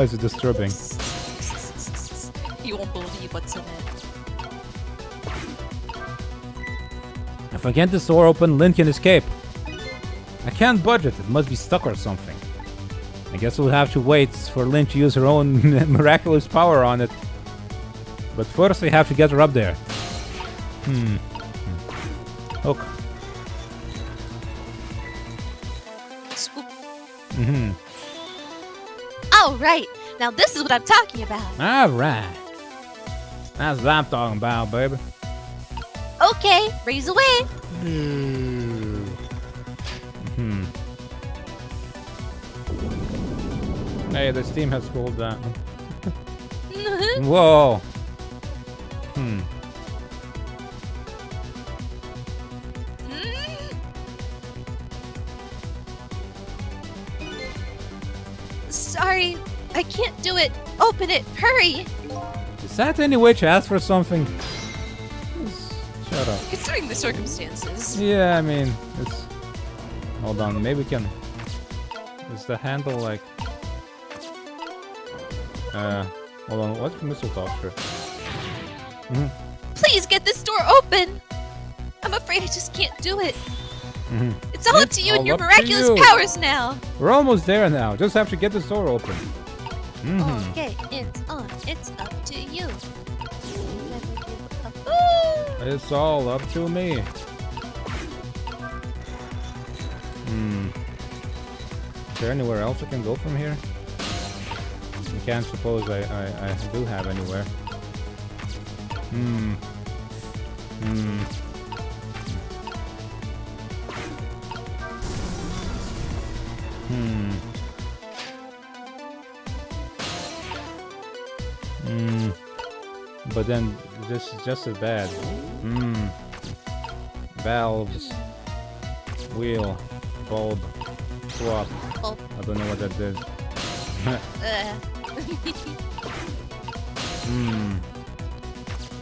It's disturbing. You won't believe what's in it. If I get this door open, Lynn can escape. I can't budge it. It must be stuck or something. I guess we'll have to wait for Lynn to use her own miraculous power on it. But first, we have to get her up there. Hook. Scoop. Mm-hmm. Oh, right. Now this is what I'm talking about. All right. That's what I'm talking about, baby. Okay, raise away. Hmm. Hey, the steam has cooled down. Whoa. Sorry, I can't do it. Open it, hurry. Is that any way to ask for something? Shut up. Considering the circumstances. Yeah, I mean, it's... Hold on, maybe we can... Is the handle like... Hold on, what's Mr. Doctor? Please get this door open. I'm afraid I just can't do it. It's all up to you and your miraculous powers now. We're almost there now. Just have to get this door open. Okay, it's on. It's up to you. Never give up. It's all up to me. Is there anywhere else I can go from here? I can't suppose I do have anywhere. But then this is just as bad. Valves. Wheel. Bulb. Swap. Bulb. I don't know what that did.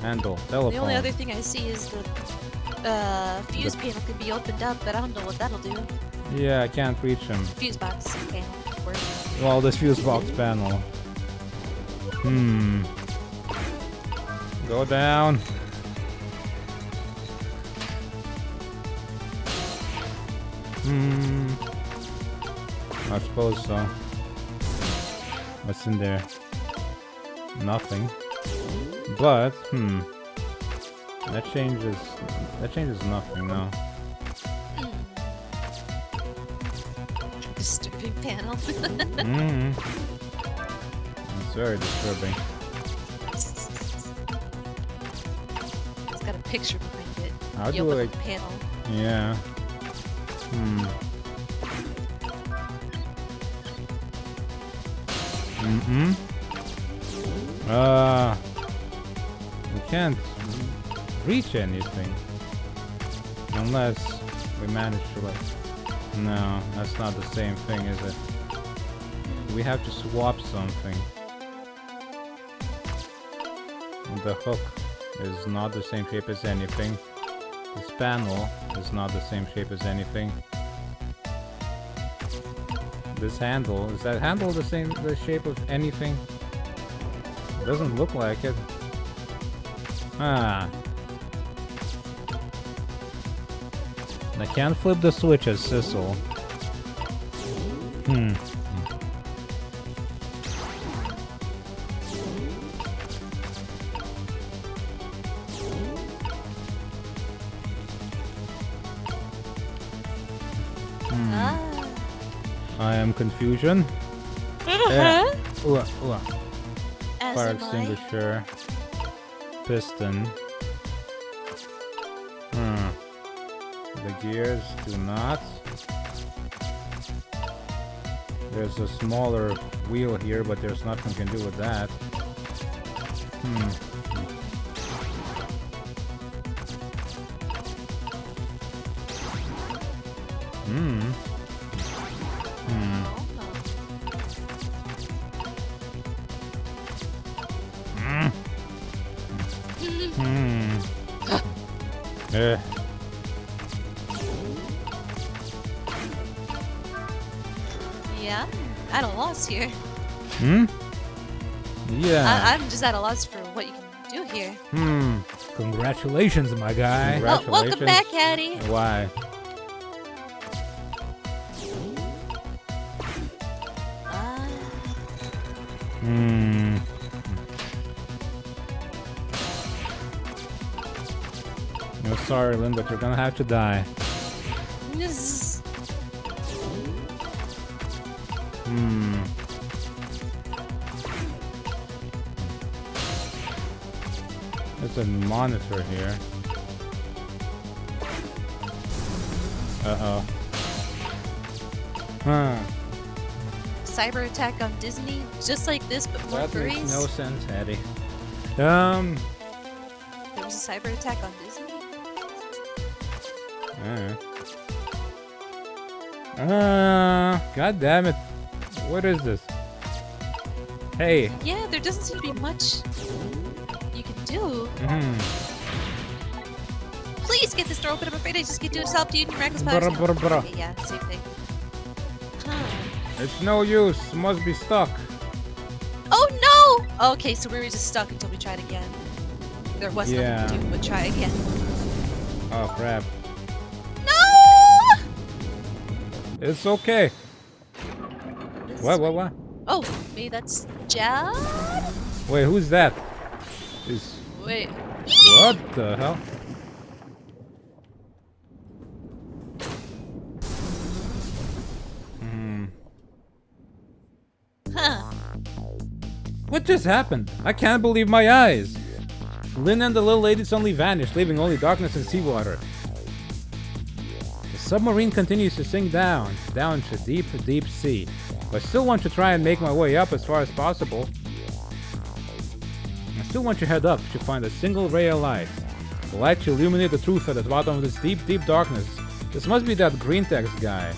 Handle. Telephone. The only other thing I see is the fuse panel can be opened up, but I don't know what that'll do. Yeah, I can't reach him. Fuse box panel. Well, this fuse box panel. Go down. I suppose so. What's in there? Nothing. But, that changes nothing, no. Disturbing panel. It's very disturbing. It's got a picture behind it. How you do open I... the panel. Yeah. We can't reach anything. Unless we manage to like... No, that's not the same thing, is it? We have to swap something. The hook is not the same shape as anything. This panel is not the same shape as anything. This handle, is that handle the shape of anything? It doesn't look like it. I can't flip the switch as Sissel. I am confusion. Fire extinguisher. Piston. The gears do not. There's a smaller wheel here, but there's nothing we can do with that. Yeah, at a loss here. Yeah. I'm just at a loss for what you can do here. Congratulations, my guy. Oh, welcome back, Hattie. Why? No, sorry, Lynn, but you're gonna have to die. This... There's a monitor here. Uh-oh. Huh. Cyber attack on Disney, just like this, but more That furries. makes no sense, Eddie. There was a cyber attack on Disney. God damn it. What is this? Hey. Yeah, there doesn't seem to be much you can do. Please get this door open. I'm afraid I just can't do it. Help you and your miraculous powers. Okay, yeah, same thing. It's no use. Must be stuck. Oh no! Okay, so we were just stuck until we tried again. There was nothing to do but try again. Oh crap. No! It's okay. What? Oh, maybe that's Jad? Wait, who's that? Wait. What the hell? Huh. What just happened? I can't believe my eyes. Lynn and the little lady suddenly vanished, leaving only darkness and seawater. The submarine continues to sink down to deep, deep sea. But I still want to try and make my way up as far as possible. I still want to head up to find a single ray of light. The light to illuminate the truth at the bottom of this deep, deep darkness. This must be that green text guy.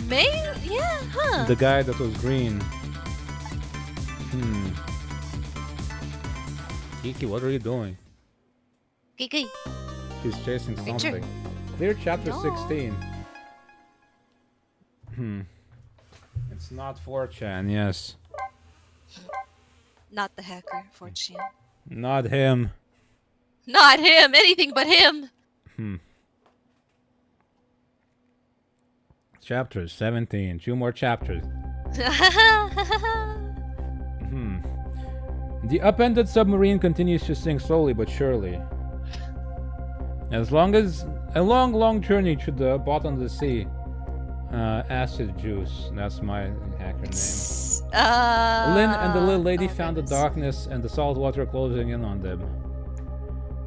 Yeah, huh? The guy that was green. Kiki, what are you doing? Kiki. She's chasing Picture. something. Clear chapter No. 16. It's not 4chan, yes. Not the hacker, fortune. Not him. Not him! Anything but him! Chapter 17. 2 more chapters. The upended submarine continues to sink slowly but surely. As long as a long journey to the bottom of the sea. Acid juice. That's my hacker name. Lynn and the little lady found the darkness and the salt water closing in on them.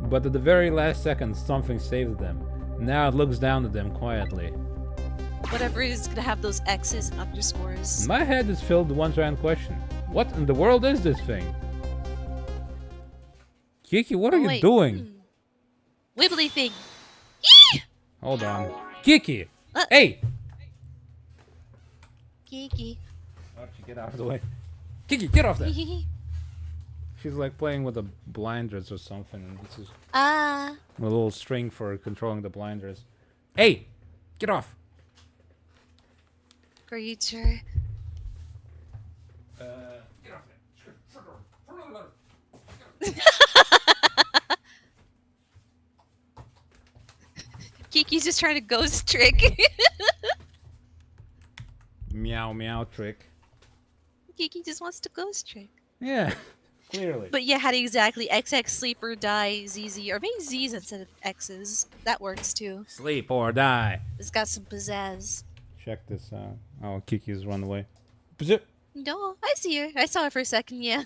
But at the very last second, something saved them. Now it looks down at them quietly. Whatever is gonna have those X's and underscores. My head is filled with one giant question. What in the world is this thing? Kiki, what are you doing? Wibbly thing. Hold on. Kiki! Hey! Kiki. Why don't you get out of the way? Kiki, get off there! She's like playing with the blinders or something. And this is a little string for controlling the blinders. Hey! Get off! Creature. Get off there. Kiki's just trying to ghost trick. Meow meow trick. Kiki just wants to ghost trick. Yeah, clearly. But yeah, how do you exactly XX sleep or die ZZ, or maybe Z's instead of X's. That works too. Sleep or die. It's got some pizzazz. Check this out. Oh, Kiki's run away. No, I see her. I saw her for a second, yeah.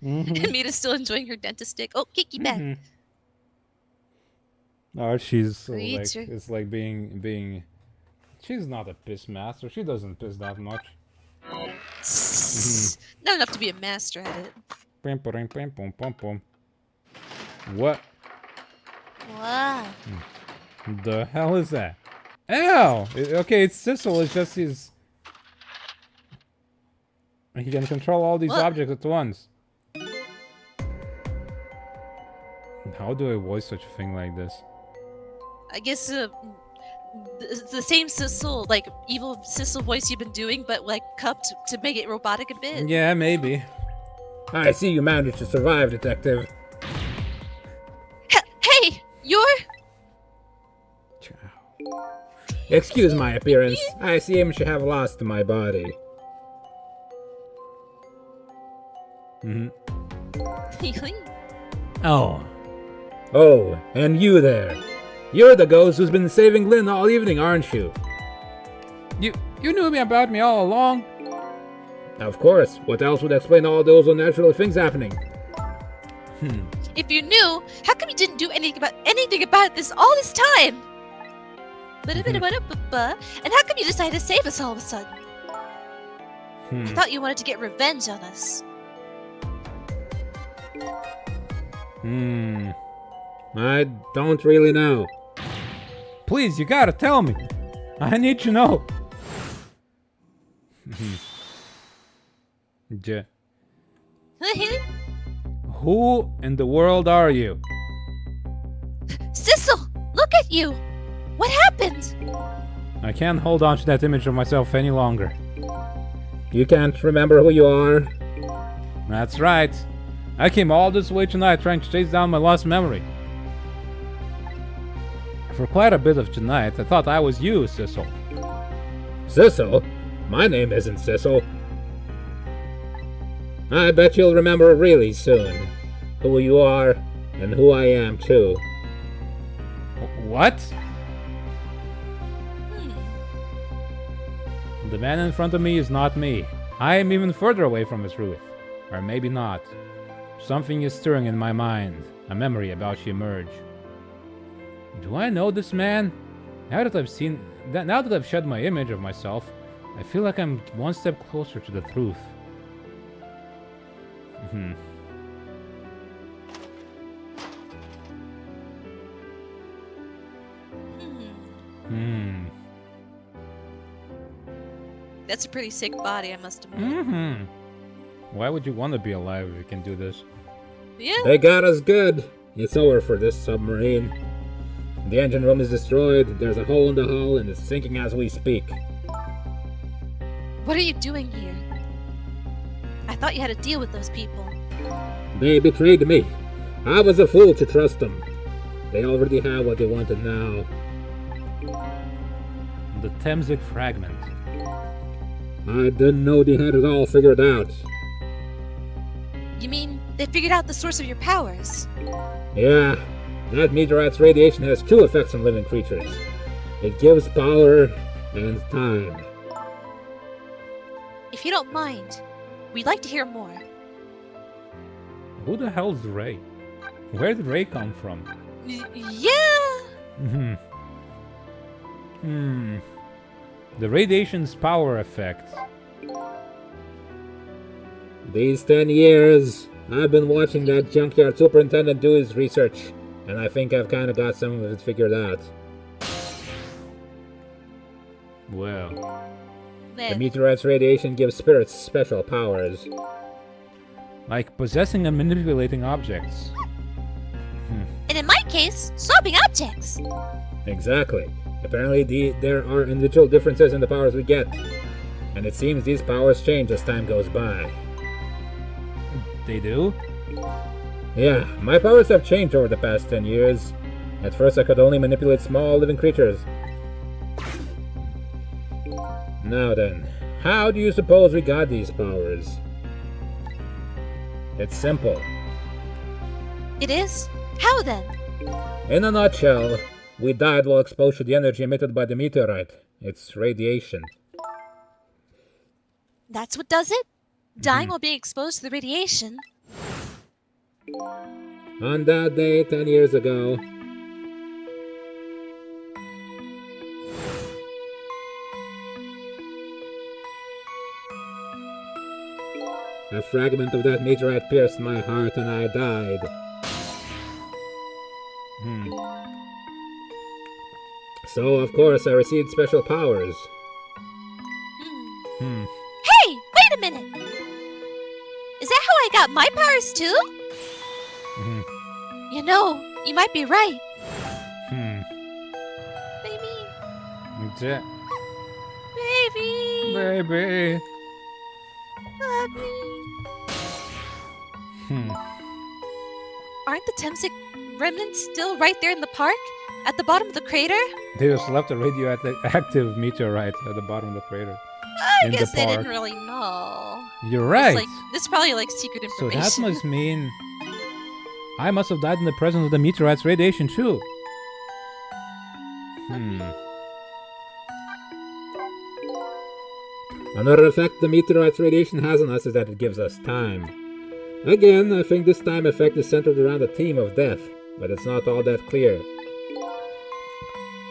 And Mita's still enjoying her dentist stick. Oh, Kiki back. Oh, she's so like, Creature. it's like being. She's not a piss master. She doesn't piss that much. Not enough to be a master at it. What? Wow. The hell is that? Ow! Okay, it's Sissel. It's just his. He can control all these objects at once. How do I voice such a thing like this? I guess the same Sissel, like evil Sissel voice you've been doing, but like cupped to make it robotic a bit. Yeah, maybe. I see you managed to survive, Detective. Hey, you're... Excuse my appearance. I seem to have lost my body. Oh. Oh, and you there. You're the ghost who's been saving Lynn all evening, aren't you? You knew about me all along? Of course. What else would explain all those unnatural things happening? If you knew, how come you didn't do anything about this all this time? And how come you decided to save us all of a sudden? I thought you wanted to get revenge on us. I don't really know. Please, you gotta tell me. I need to know. Who in the world are you? Sissel, look at you! What happened? I can't hold on to that image of myself any longer. You can't remember who you are? That's right. I came all this way tonight trying to chase down my lost memory. For quite a bit of tonight, I thought I was you, Sissel. Sissel? My name isn't Sissel. I bet you'll remember really soon who you are and who I am too. What? The man in front of me is not me. I am even further away from the truth. Or maybe not. Something is stirring in my mind. A memory about you emerge. Do I know this man? Now that I've shed my image of myself, I feel like I'm one step closer to the truth. That's a pretty sick body, I must admit. Why would you want to be alive if you can do this? Yeah. They got us good. It's over for this submarine. The engine room is destroyed, there's a hole in the hull, and it's sinking as we speak. What are you doing here? I thought you had to deal with those people. They betrayed me. I was a fool to trust them. They already have what they wanted now. The Temsic fragment. I didn't know they had it all figured out. You mean they figured out the source of your powers? Yeah, that meteorite's radiation has two effects on living creatures. It gives power and time. If you don't mind, we'd like to hear more. Who the hell's Ray? Where did Ray come from? Yeah! The radiation's power effect. These 10 years, I've been watching that junkyard superintendent do his research, and I think I've kind of got some of it figured out. Well, The meteorite's radiation gives spirits special powers. like possessing and manipulating objects. And in my case, swapping objects. Exactly. Apparently there are individual differences in the powers we get. And it seems these powers change as time goes by. They do? Yeah, my powers have changed over the past 10 years. At first I could only manipulate small living creatures. Now then, how do you suppose we got these powers? It's simple. It is? How then? In a nutshell, we died while exposed to the energy emitted by the meteorite. It's radiation. That's what does it? Dying while being exposed to the radiation? On that day, 10 years ago, a fragment of that meteorite pierced my heart and I died. So, of course, I received special powers. Hey, wait a minute! Is that how I got my powers too? You know, you might be right. Maybe dear. Baby! Baby. Puppy. Aren't the Temsic remnants still right there in the park? At the bottom of the crater? They just left a radioactive meteorite at the bottom of the crater. I In the guess they didn't park. really know. You're It's right. like, this is probably like secret So information. that must mean I must have died in the presence of the meteorite's radiation too. Another effect the meteorite's radiation has on us is that it gives us time. Again, I think this time effect is centered around the theme of death, but it's not all that clear.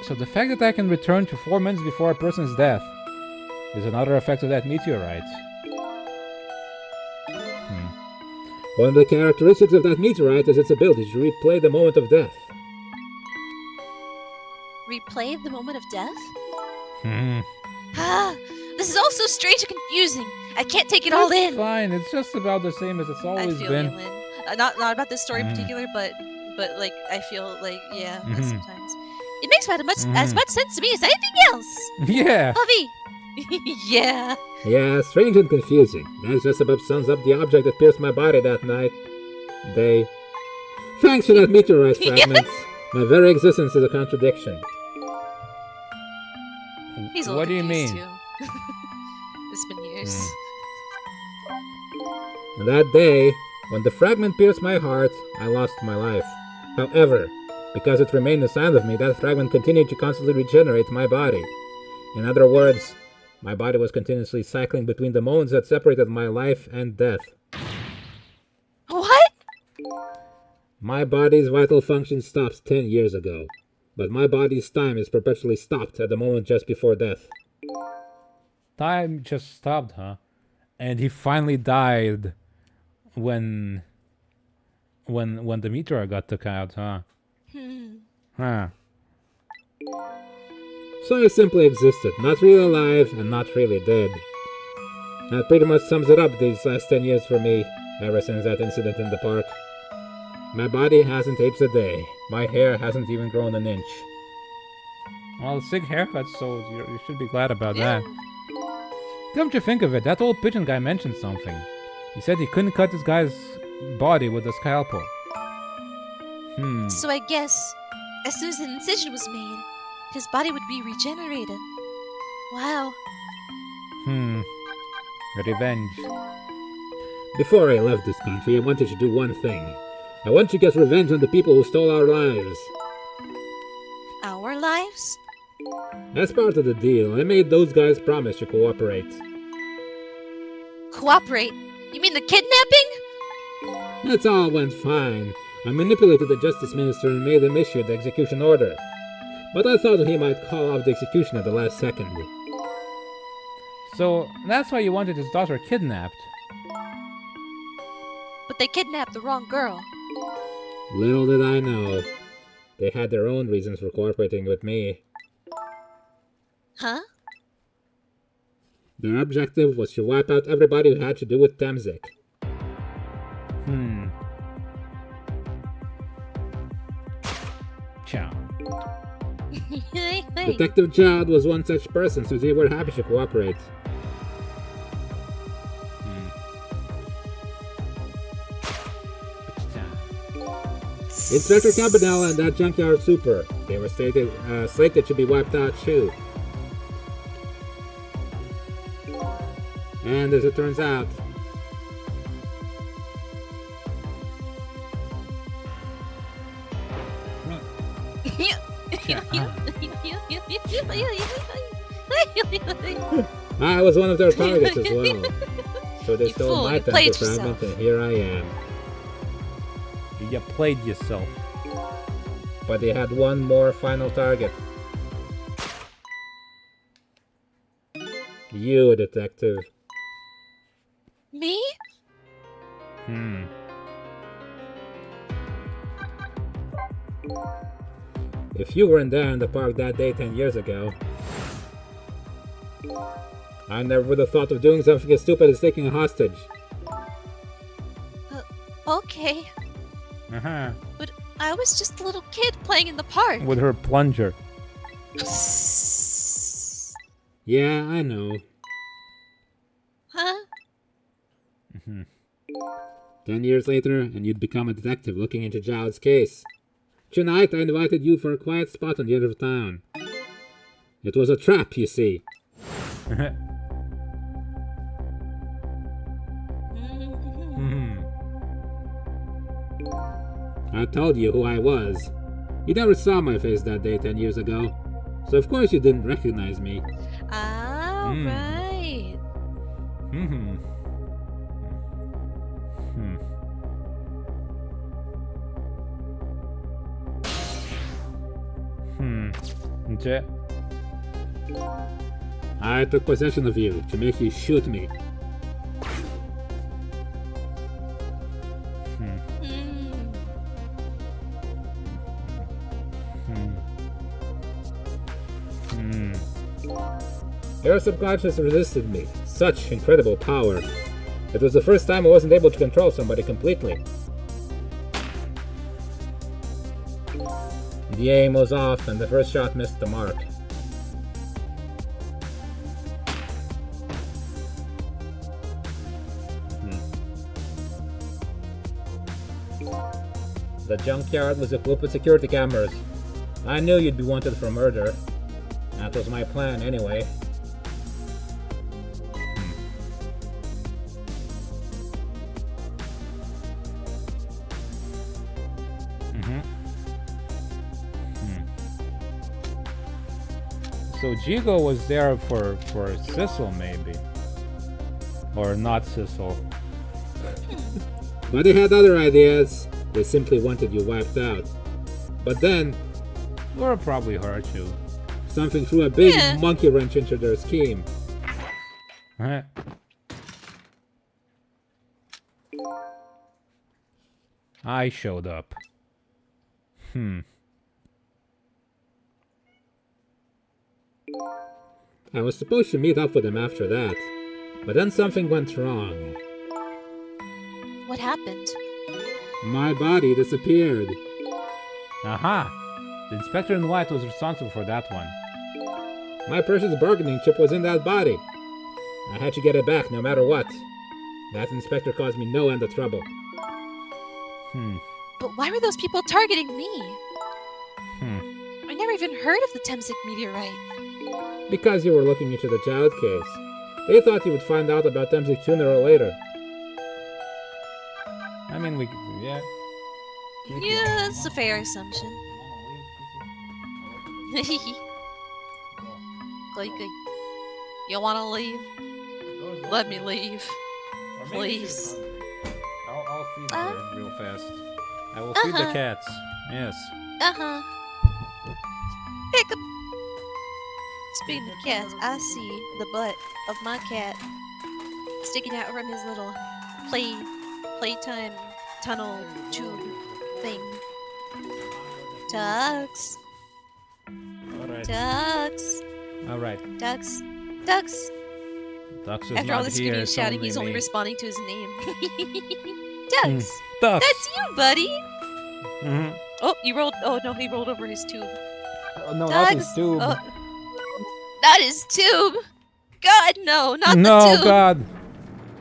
So the fact that I can return to 4 minutes before a person's death is another effect of that meteorite. One of the characteristics of that meteorite is its ability to replay the moment of death. Replay the moment of death? Hmm. Ah, this is all so strange and confusing. I can't take it all That's in. fine. It's just about the same as it's I always feel been. you, Lynn. Not about this story in particular, but like I feel like sometimes it makes about as much sense to me as anything else. Yeah. Puffy. Yeah. Yeah, strange and confusing. That just about sums up the object that pierced my body that night. Thanks for that meteorite fragment. My very existence is a contradiction. He's a little What do you confused, mean? too. It's been years. And that day, when the fragment pierced my heart, I lost my life. However, because it remained inside of me, that fragment continued to constantly regenerate my body. In other words, my body was continuously cycling between the moments that separated my life and death. What? My body's vital function stopped 10 years ago, but my body's time is perpetually stopped at the moment just before death. Time just stopped, huh? And he finally died when the meteor got took out, huh? Huh. So I simply existed, not really alive and not really dead. That pretty much sums it up these last 10 years for me, ever since that incident in the park. My body hasn't aged a day. My hair hasn't even grown an inch. Well, sick haircut, so you should be glad about that. Come to think of it, that old pigeon guy mentioned something. He said he couldn't cut this guy's body with a scalpel. So I guess, as soon as an incision was made, his body would be regenerated. Wow. Revenge. Before I left this country, I wanted to do one thing. I want to get revenge on the people who stole our lives. Our lives? As part of the deal, I made those guys promise to cooperate. Cooperate? You mean the kidnapping? It all went fine. I manipulated the justice minister and made him issue the execution order. But I thought he might call off the execution at the last second. So that's why you wanted his daughter kidnapped. But they kidnapped the wrong girl. Little did I know. They had their own reasons for cooperating with me. Huh? Their objective was to wipe out everybody who had to do with Temsic. Ciao. Detective Chad was one such person, so they were happy to cooperate. Inspector Campanella and that junkyard super. They were slated to be wiped out too. And as it turns out, I was one of their targets as well. So they You stole fool, my you temper played fragment, yourself. and here I am. You played yourself. But they had one more final target. You, detective. Me? If you weren't there in the park that day 10 years ago, I never would have thought of doing something as stupid as taking a hostage. Okay. Uh-huh. But I was just a little kid playing in the park. With her plunger. Yeah, I know. Huh? 10 years later, and you'd become a detective looking into Jowd's case. Tonight, I invited you for a quiet spot on the edge of town. It was a trap, you see. I told you who I was. You never saw my face that day 10 years ago, so of course you didn't recognize me. Ah, right. Okay. I took possession of you to make you shoot me. Your subconscious resisted me. Such incredible power. It was the first time I wasn't able to control somebody completely. The aim was off and the first shot missed the mark. The junkyard was equipped with security cameras. I knew you'd be wanted for murder. That was my plan anyway. So Jigo was there for Sissel, maybe. Or not Sissel. But they had other ideas. They simply wanted you wiped out. But then, Or probably hurt you. something threw a big monkey wrench into their scheme. Huh? I showed up. I was supposed to meet up with them after that. But then something went wrong. What happened? My body disappeared. Aha! The inspector in white was responsible for that one. My precious bargaining chip was in that body. I had to get it back no matter what. That inspector caused me no end of trouble. But why were those people targeting me? I never even heard of the Temsik meteorite. Because you were looking into the Jowd case. They thought you would find out about Temsik sooner or later. I mean, yeah. Yeah, that's a fair assumption. Good. You wanna leave? Let me leave. Please. I'll feed her real fast. I will feed the cats. Yes. Pick up. Speaking of cats, I see the butt of my cat sticking out from his little playtime tunnel tube thing. Ducks. Alright. Ducks. Alright. Ducks. Ducks is After all not the screaming here, and shouting, it's he's only me. responding to his name. Ducks. Ducks. That's you, buddy. Mhm. Oh, you rolled. Oh no, he rolled over his tube. Oh, no, not his Ducks. tube. Oh, not his tube. God, no, not No, the tube. God.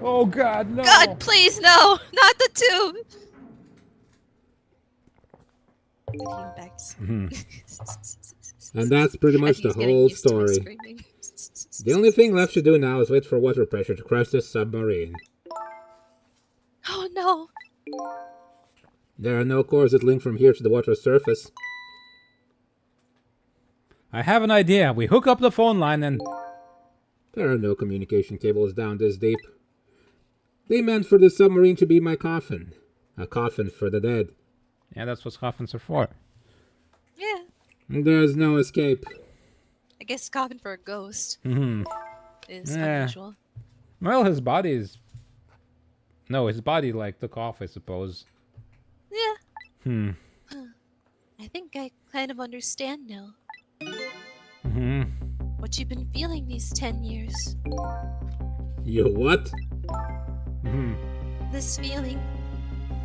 Oh, God, no. God, please, no, not the tube. Back And that's pretty much the whole story. The only thing left to do now is wait for water pressure to crush this submarine. Oh no. There are no cores that link from here to the water surface. I have an idea. We hook up the phone line and... There are no communication cables down this deep. They meant for the submarine to be my coffin. A coffin for the dead. Yeah, that's what coffins are for. Yeah. There's no escape. I guess coffin for a ghost is Yeah. unusual. Well, his body is... No, his body, like, took off, I suppose. Yeah. I think I kind of understand now. What you've been feeling these 10 years. You what? This feeling,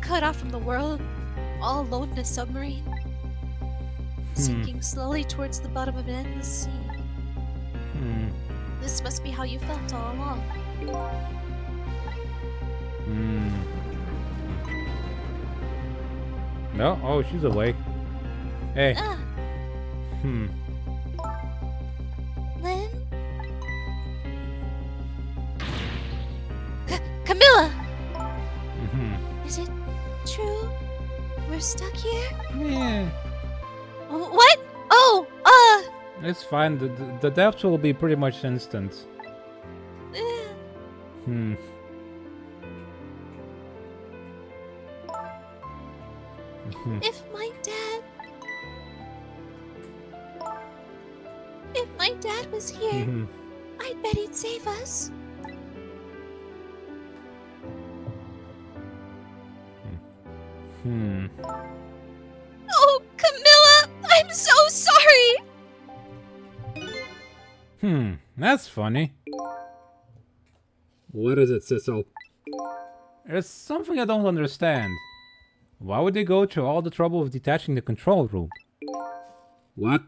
cut off from the world, all alone in a submarine, sinking slowly towards the bottom of an endless sea. This must be how you felt all along. No? Oh, she's awake. Hey. Ah, Lynn? Camilla! Is it true? We're stuck here? Yeah. What? Oh, It's fine. The deaths will be pretty much instant. If my dad was here, I bet he'd save us. Oh, Camilla, I'm so sorry. That's funny. What is it, Sissel? There's something I don't understand. Why would they go through all the trouble of detaching the control room? What?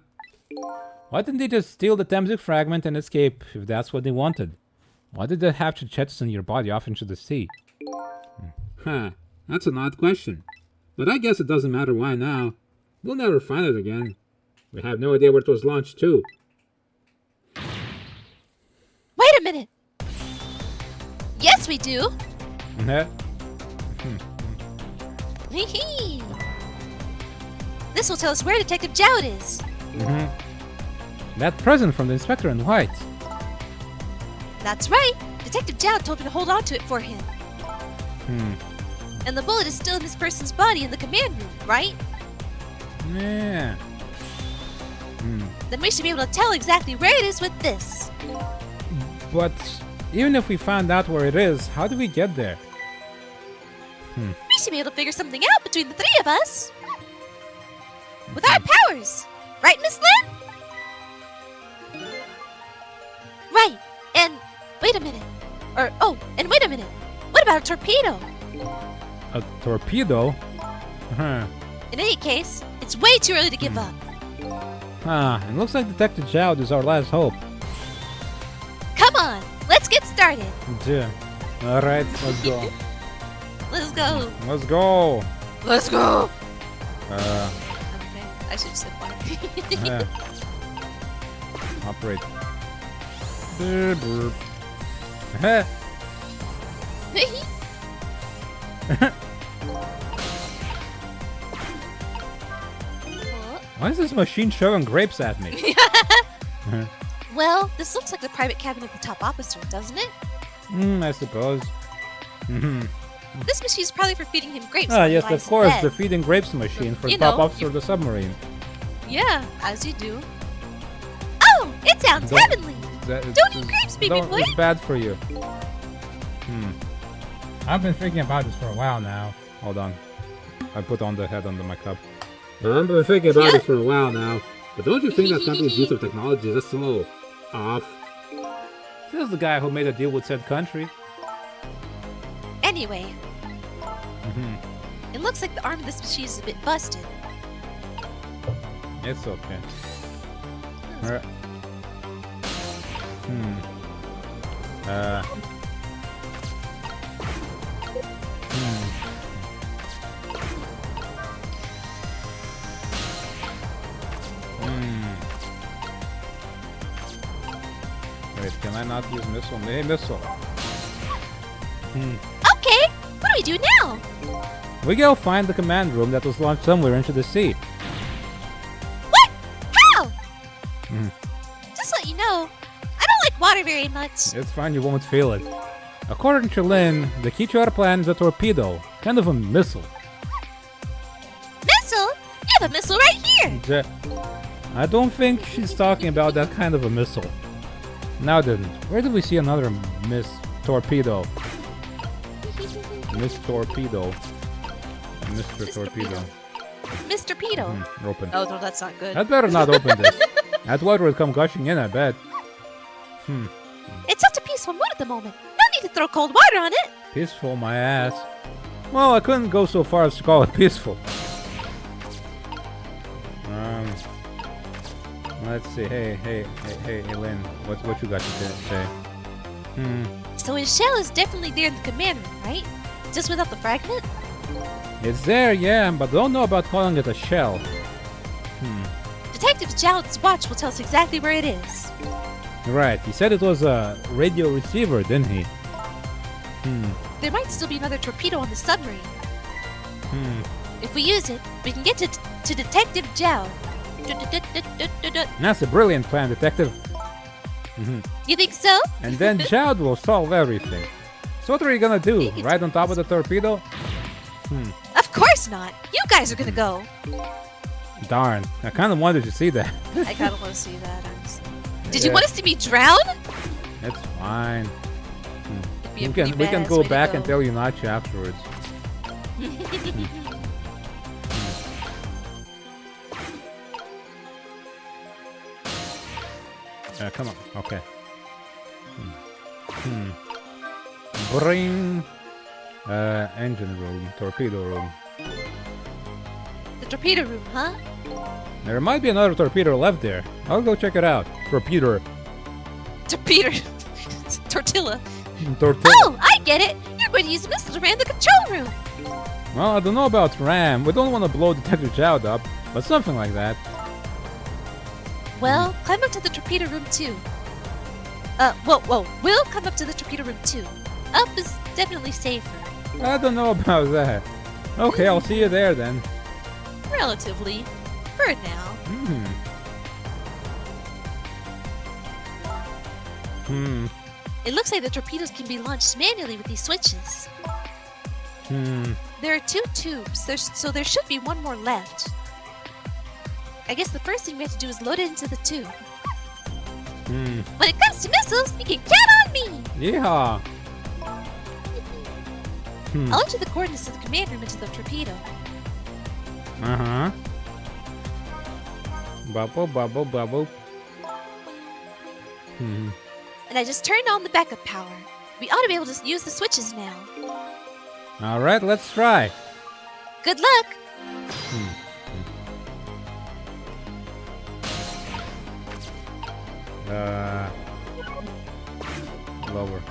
Why didn't they just steal the Temzik fragment and escape if that's what they wanted? Why did they have to jettison your body off into the sea? Huh, that's an odd question. But I guess it doesn't matter why now. We'll never find it again. We have no idea where it was launched to. Wait a minute. Yes, we do. Hee. This will tell us where Detective Jowd is. That present from the inspector in white. That's right. Detective Jowd told me to hold on to it for him. And the bullet is still in this person's body in the command room, right? Yeah. Then we should be able to tell exactly where it is with this. But even if we found out where it is, how do we get there? We should be able to figure something out between the three of us. With our powers. Right, Miss Lynn? Right. And wait a minute. And wait a minute. What about a torpedo? A torpedo? In any case, it's way too early to give up. It looks like Detective Jowd is our last hope. Come on, let's get started. Yeah. Alright, let's go. Let's go. Let's go! Let's go. Uh, Okay, I should sit one. yeah. Operate. Burp. Heh. Why is this machine shoving grapes at me? Well, this looks like the private cabin of the top officer, doesn't it? I suppose. This machine's probably for feeding him grapes. Ah, while he yes, lies of in course, bed. the feeding grapes machine for the You top know, officer of the submarine. Yeah, as you do. Oh, it sounds Don't- heavenly. Don't eat grapes, baby Don't, boy. it's bad for you. I've been thinking about this for a while now. Hold on. I put on the head under my cup. I've been thinking about this for a while now. But don't you think that country's use of technology is just a little off? This is the guy who made a deal with said country. Anyway, it looks like the arm of this machine is a bit busted. It's okay. Alright. Wait, can I not use missile? Hey, missile. Okay, what do we do now? We go find the command room that was launched somewhere into the sea. What? How? Just let you know, I don't like water very much. It's fine, you won't feel it. According to Lynn, the key to our plan is a torpedo, kind of a missile. Missile? You have a missile right here. I don't she's talking about that kind of a missile. Now then, where did we see another Miss Torpedo? Miss Torpedo. Mr. Torpedo. Mr. Pedo. Open. Oh, no, that's not good. I'd better not open this. That water will come gushing in, I bet. It's such a peaceful mood at the moment. No need to throw cold water on it. Peaceful, my ass. Well, I couldn't go so far as to call it peaceful. Let's see. Hey, Lynn. What you got to say? So his shell is definitely there in the command room, right? Just without the fragment? It's there, yeah, but don't know about calling it a shell. Detective Jowd's watch will tell us exactly where it is. Right. He said it was a radio receiver, didn't he? There might still be another torpedo on the submarine. If we use it, we can get to Detective Jowd. That's a brilliant plan, Detective. You think so? And then Jowd will solve everything. So what are you gonna do? Right on top of the torpedo? Of course not. You guys are gonna go. Darn. I kind of wanted to see that. I kind of want to see that. Did you want to see me drown? It's fine. It'd be a We pretty can badass go way to back go. and tell you not to afterwards. Come on. Okay. Bring engine room, torpedo room. The torpedo room, huh? There might be another torpedo left there. I'll go check it out. Torpedo. Torpedo. Tortilla. Tortilla. Oh, I get it. You're going to use the missile to ram the control room. Well, I don't know about ram. We don't want to blow Detective Jowd up, but something like that. Well, climb up to the torpedo room too. Whoa. We'll climb up to the torpedo room too. Up is definitely safer. I don't know about that. Okay, I'll see you there then. Relatively. For now. It looks like the torpedoes can be launched manually with these switches. There are 2 tubes, so there should be one more left. I guess the first thing we have to do is load it into the tube. When it comes to missiles, you can count on me! Yeehaw! I'll enter the coordinates of the command room into the torpedo. Bubble. And I just turned on the backup power. We ought to be able to use the switches now. Alright, let's try. Good luck! Lower.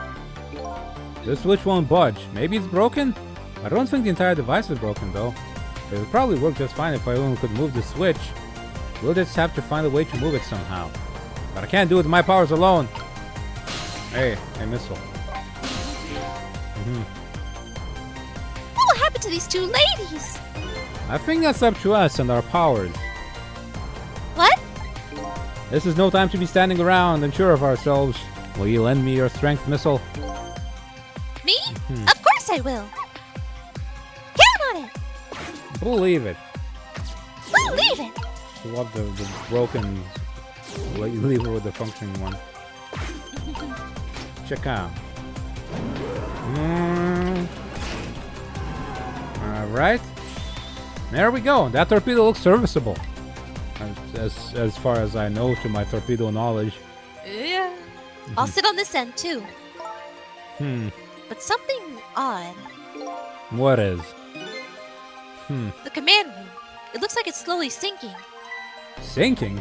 This switch won't budge. Maybe it's broken? I don't think the entire device is broken though. It would probably work just fine if I only could move the switch. We'll just have to find a way to move it somehow. But I can't do it with my powers alone. Hey, missile. What will happen to these 2 ladies? I think that's up to us and our powers. What? This is no time to be standing around unsure of ourselves. Will you lend me your strength missile? Me? Of course I will. Count on it. Believe it. Believe it. Swap the broken lever with the functioning one. Check out. Alright. There we go. That torpedo looks serviceable. As far as I know to my torpedo knowledge. Yeah. I'll sit on this end too. But something odd. What is? The command room. It looks like it's slowly sinking. Sinking?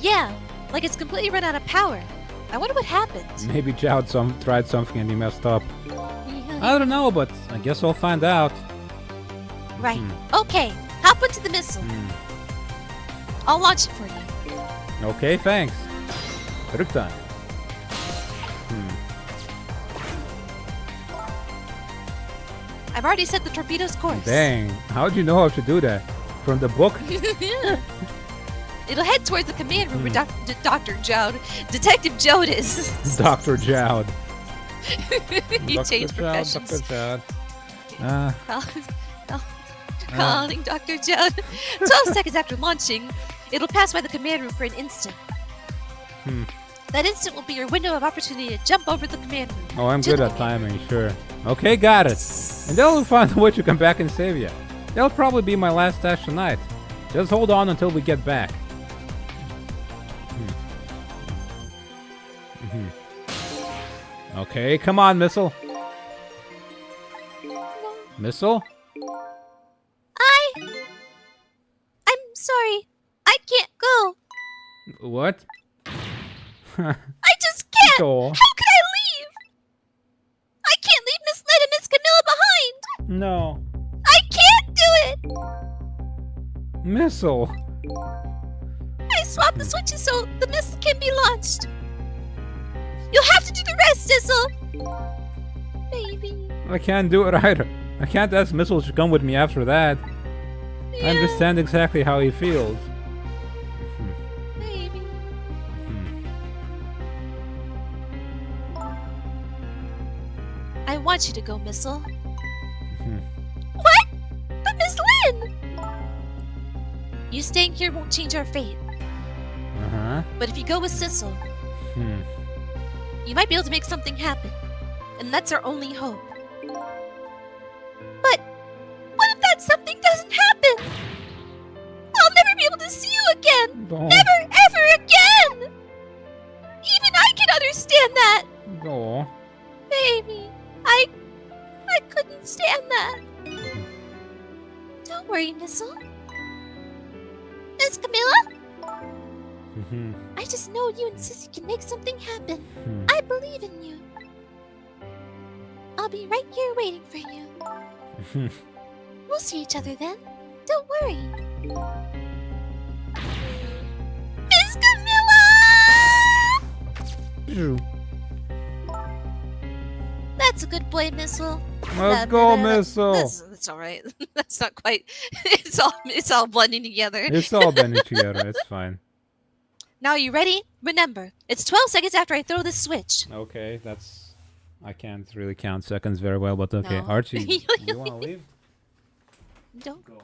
Yeah, like it's completely run out of power. I wonder what happened. Maybe Jowd tried something and he messed up. I don't know, but I guess we'll find out. Right. Okay, hop onto the missile. I'll launch it for you. Okay, thanks. Ruktan. I've already set the torpedo's course. Dang, how'd you know how to do that? From the book? It'll head towards the command room where Dr. Jowd, Detective Jowd is. Dr. Jowd. He changed professions. Dr. Jowd. Calling Dr. Jowd. 12 seconds after launching, it'll pass by the command room for an instant. That instant will be your window of opportunity to jump over the command room. Oh, I'm to good the at command timing, sure. Okay, got it. And they'll find a way to come back and save you. That'll probably be my last dash tonight. Just hold on until we get back. Okay, come on, missile. Missile? I'm sorry. I can't go. What? I just can't. Go. How could I leave? I can't leave Miss Lynn and Miss Camilla behind. No. I can't do it. Missile. I swapped the switches so the missile can be launched. You'll have to do the rest, Sissel. Baby. I can't do it either. I can't ask Missile to come with me after that. Yeah. I understand exactly how he feels. Baby. I want you to go, Missile. What? But Miss Lynn! You staying here won't change our fate. Uh-huh. But if you go with Sissel, you might be able to make something happen. And that's our only hope. But what if that something doesn't happen? I'll never be able to see you again! Go. Never, ever again! Even I can understand that! Go. Baby, I couldn't stand that. Don't worry, Missile. Miss Camilla? I just know you and Sissy can make something happen. I believe in you. I'll be right here waiting for you. We'll see each other then. Don't worry. Miss Camilla! That's a good boy, Missile. Let's go, Missile. That's all right. That's not quite. It's all blending together. It's all blending together. It's fine. Now, are you ready? Remember, it's 12 seconds after I throw this switch. Okay, that's... I can't really count seconds very well, but okay. No. Archie, you want to leave? Don't. Go.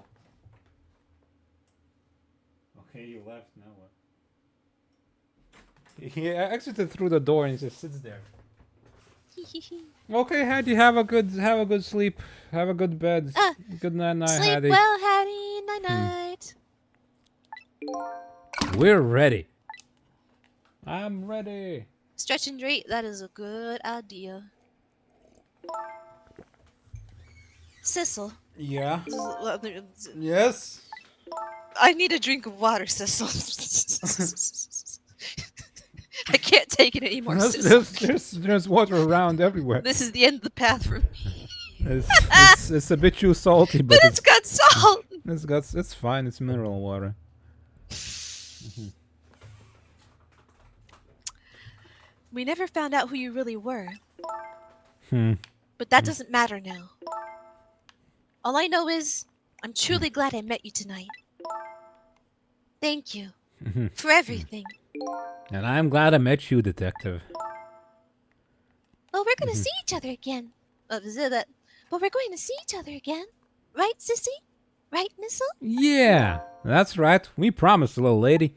Okay, you left. Now what? He exited through the door and he just sits there. Okay, Hattie, have a good sleep. Have a good bed. Good night, Sleep Hattie. well, Hattie. Night night. We're ready. I'm ready. Stretch and drape. That is a good idea. Sissel. Yeah. Yes. I need a drink of water, Sissel. I can't take it anymore, Sissel. There's water around everywhere. This is the end of the path for me. It's a bit too salty, But it's got salt. It's fine. It's mineral water. We never found out who you really were. But that doesn't matter now. All I know is, I'm truly glad I met you tonight. Thank you for everything. And I'm glad I met you, Detective. Well, we're gonna see each other again. But we're going to see each other again. Right, Sissy? Right, Missile? Yeah, that's right. We promised, little lady.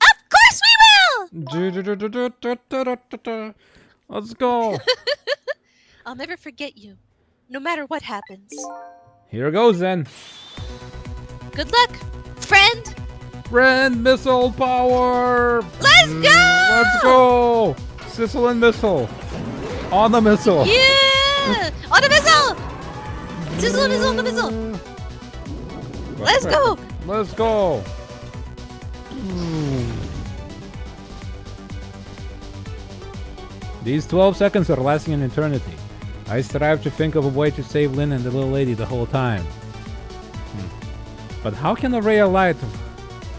Of course we will! Let's go. I'll never forget you, no matter what happens. Here goes then. Good luck, friend! Friend missile power! Let's go! Let's go! Sissel and Missile. On the missile. Yeah! On the missile! Sizzle, missile, on the missile! Let's go! Let's go! These 12 seconds are lasting an eternity. I strive to think of a way to save Lynn and the little lady the whole time. But how can a ray of light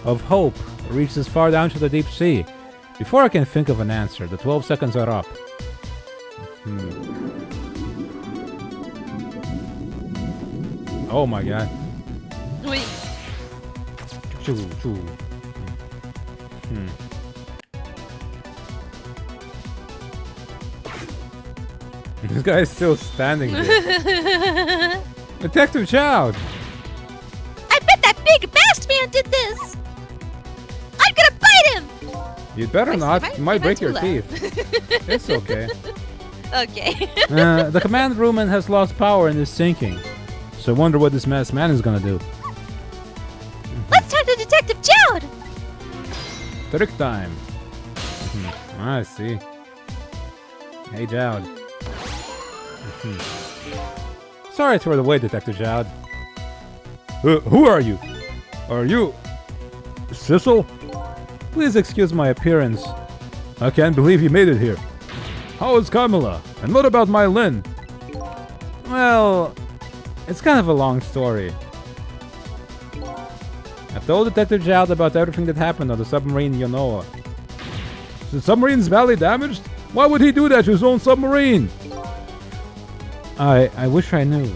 of hope reach this far down to the deep sea? Before I can think of an answer, the 12 seconds are up. Oh my god. Wait. This guy is still standing there. Detective Child! I bet that big masked man did this! I'm gonna bite him! You'd better not. You might break too your loud. teeth. It's okay. Okay. The command room has lost power and is sinking. So I wonder what this masked man is gonna do. Let's talk to Detective Jowd! Trick time. I see. Hey, Jowd. Sorry to throw it away, Detective Jowd. Who are you? Are you Sissel? Please excuse my appearance. I can't believe you made it here. How is Camilla? And what about my Lynn? Well, it's kind of a long story. I told Detective Jowd about everything that happened on the submarine Yonoa. The submarine's badly damaged? Why would he do that to his own submarine? I wish I knew.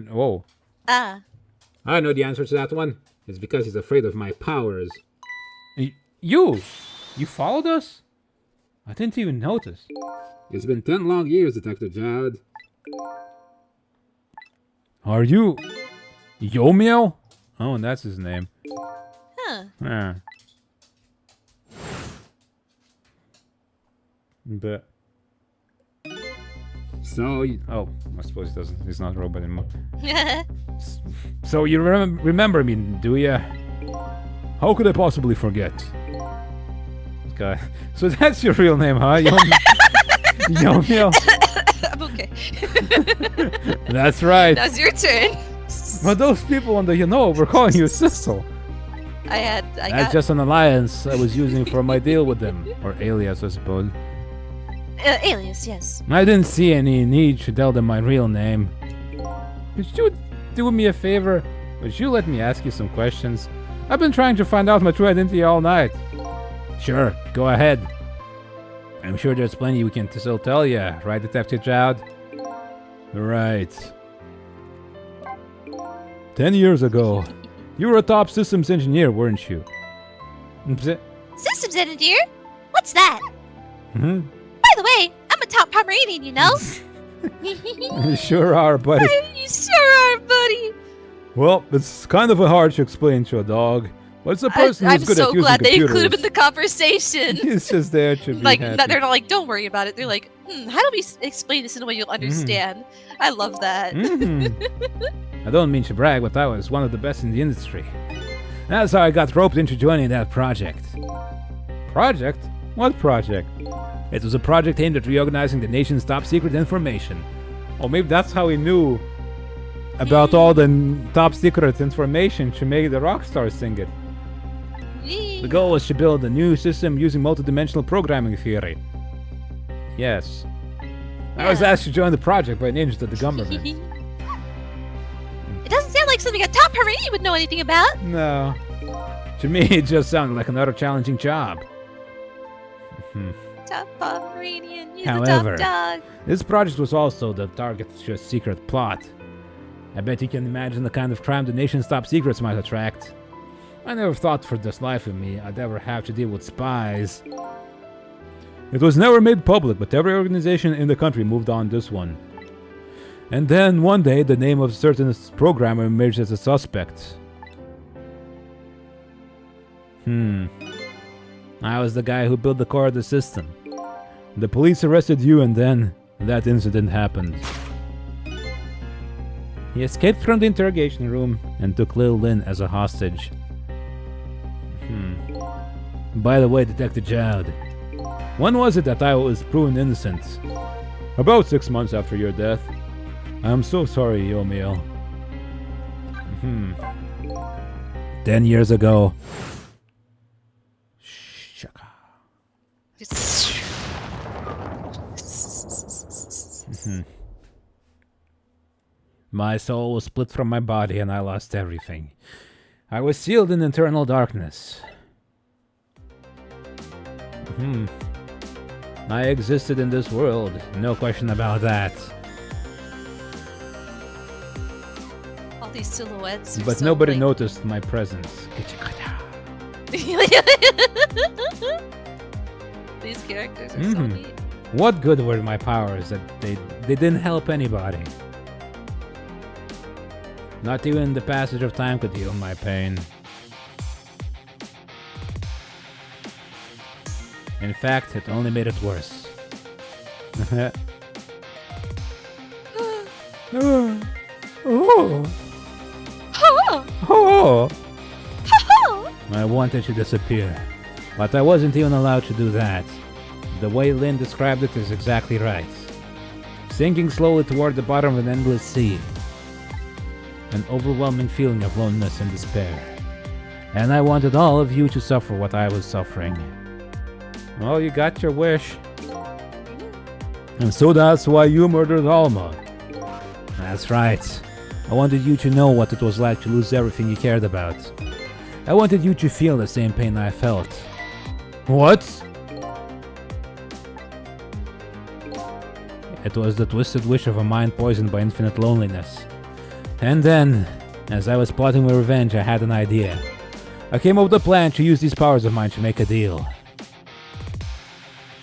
Whoa. I know the answer to that one. It's because he's afraid of my powers. You followed us? I didn't even notice. It's been 10 long years, Detective Jowd. Are you Yomiel? Oh, that's his name. Huh. Yeah. But so oh, I suppose he doesn't. He's not a robot anymore. So you remember me, do ya? How could I possibly forget? This guy. So that's your real name, huh? Yomiel. I'm okay. That's right. Now's your turn. But those people on the Yonoa were calling you Sissel. That's just an alliance I was using for my deal with them. Or alias, I suppose. Alias, yes. I didn't see any need to tell them my real name. Could you do me a favor? Would you let me ask you some questions? I've been trying to find out my true identity all night. Sure, go ahead. I'm sure there's plenty we can still tell you, right, Detective Jowd? Right. 10 years ago, you were a top systems engineer, weren't you? Systems engineer? What's that? Hmm? By the way, I'm a top Pomeranian, you know? You sure are, buddy. You sure are, buddy. Well, it's kind of hard to explain to a dog, but it's a person I'm who's good so at using glad they computers. include him in the conversation. He's just there to be Like, happy. they're not like, don't worry about it. They're like, how do we explain this in a way you'll understand? I love that. I don't mean to brag, but I was one of the best in the industry. That's how I got roped into joining that project. Project? What project? It was a project aimed at reorganizing the nation's top secret information. Or maybe that's how he knew about all the top secret information to make the rock stars sing it. The goal was to build a new system using multidimensional programming theory. Yes. I was asked to join the project by ninjas at the government. It doesn't sound like something a top Pomeranian would know anything about. No. To me, it just sounded like another challenging job. Top Pomeranian, he's However, the top dog. This project was also the target's just secret plot. I bet you can imagine the kind of crime the nation's top secrets might attract. I never thought for this life of me I'd ever have to deal with spies. It was never made public, but every organization in the country moved on this one. And then one day the name of a certain programmer emerged as a suspect. I was the guy who built the core of the system. The police arrested you and then that incident happened. He escaped from the interrogation room and took Lil Lynn as a hostage. By the way, Detective Jowd, when was it that I was proven innocent? About 6 months after your death. I'm so sorry, Yomiel. 10 years ago. Shaka. My soul was split from my body and I lost everything. I was sealed in eternal darkness. I existed in this world, no question about that. All these silhouettes. Are But so, nobody like... noticed my presence. These characters are so neat. What good were my powers that they didn't help anybody? Not even the passage of time could heal my pain. In fact, it only made it worse. I wanted to disappear, but I wasn't even allowed to do that. The way Lynn described it is exactly right. Sinking slowly toward the bottom of an endless sea. an overwhelming feeling of loneliness and despair. And I wanted all of you to suffer what I was suffering. Well, you got your wish. And so that's why you murdered Alma. That's right. I wanted you to know what it was like to lose everything you cared about. I wanted you to feel the same pain I felt. What? It was the twisted wish of a mind poisoned by infinite loneliness. And then, as I was plotting my revenge, I had an idea. I came up with a plan to use these powers of mine to make a deal.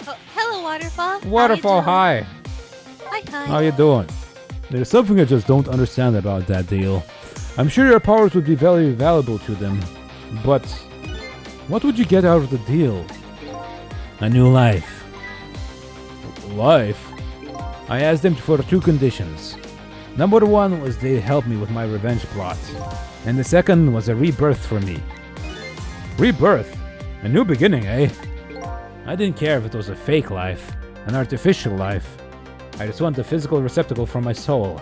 Oh, hello, Waterfall. Waterfall, hi. Hi. How you doing? There's something I just don't understand about that deal. I'm sure your powers would be very valuable to them, but what would you get out of the deal? A new life. Life? I asked them for 2 conditions. Number 1 was they help me with my revenge plot, and the second was a rebirth for me. Rebirth? A new beginning, eh? I didn't care if it was a fake life, an artificial life. I just want a physical receptacle for my soul,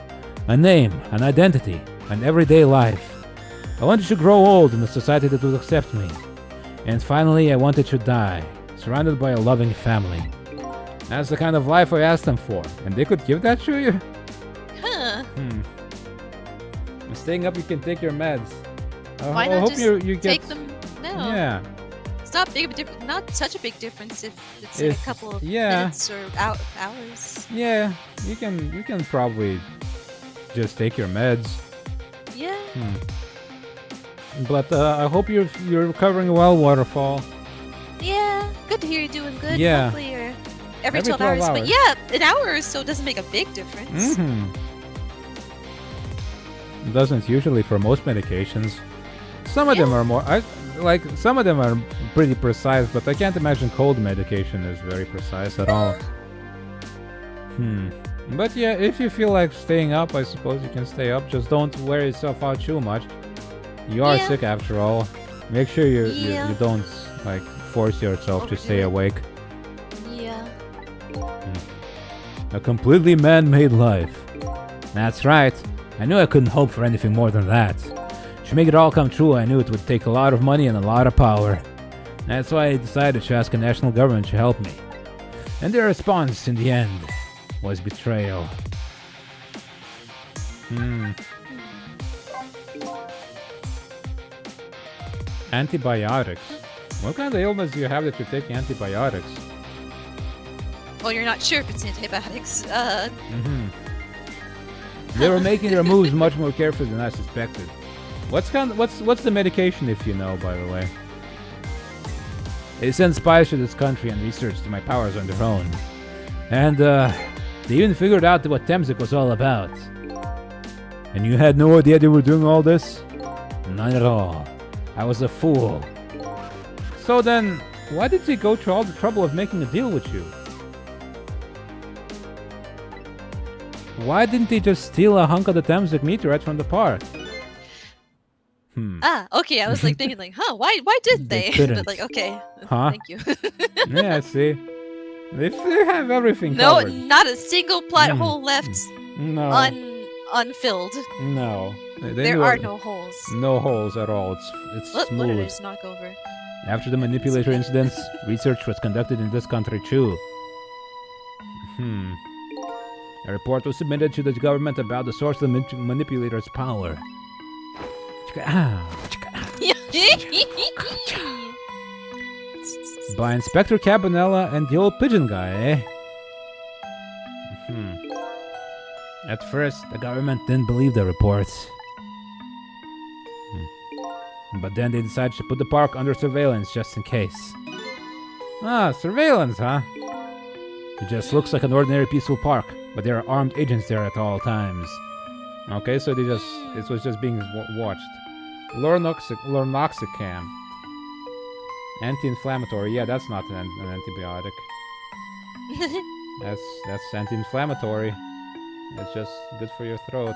a name, an identity, an everyday life. I wanted to grow old in a society that would accept me. And finally, I wanted to die, surrounded by a loving family. That's the kind of life I asked them for, and they could give that to you? Huh. Staying up, you can take your meds. Why I not hope just you get... take them now? Yeah. It's not big of a difference. Not such a big difference if it's in a couple of minutes or hours. Yeah, you can probably just take your meds. Yeah. But I hope you're recovering well, Waterfall. Yeah. Good to hear you're doing good. Yeah. Hopefully you're every 12 hours. But yeah, an hour or so doesn't make a big difference. It doesn't usually for most medications. Some of them are more... some of them are pretty precise, but I can't imagine cold medication is very precise at all. But yeah, if you feel like staying up, I suppose you can stay up. Just don't wear yourself out too much. You are sick after all. Make sure you don't like force yourself to stay awake. Yeah. A completely man-made life. That's right. I knew I couldn't hope for anything more than that. To make it all come true, I knew it would take a lot of money and a lot of power. That's why I decided to ask a national government to help me. And their response, in the end, was betrayal. Antibiotics? What kind of illness do you have that you're taking antibiotics? Well, you're not sure if it's antibiotics. They were making their moves much more carefully than I suspected. What's the medication, if you know, by the way? They sent spies to this country and researched my powers on their own. And, they even figured out what Temzik was all about. And you had no idea they were doing all this? None at all. I was a fool. So then, why did they go to all the trouble of making a deal with you? Why didn't they just steal a hunk of the Temzik meteorite from the park? Okay. I was like thinking, like, why did they? couldn't. But like, okay. Huh? Thank you. Yeah, see? They have everything No, covered. not a single plot hole left No. unfilled. No. There are no holes. No holes at all. It's What did I smooth. just knock over? After the manipulator incidents, research was conducted in this country too. A report was submitted to the government about the source of the manipulator's power. By Inspector Cabanella and the old pigeon guy, eh? At first, the government didn't believe the reports. But then they decided to put the park under surveillance just in case. Surveillance, huh? It just looks like an ordinary peaceful park, but there are armed agents there at all times. Okay, so it was just being watched. Lornoxicam. Anti-inflammatory. Yeah, that's not an antibiotic. That's anti-inflammatory. It's just good for your throat.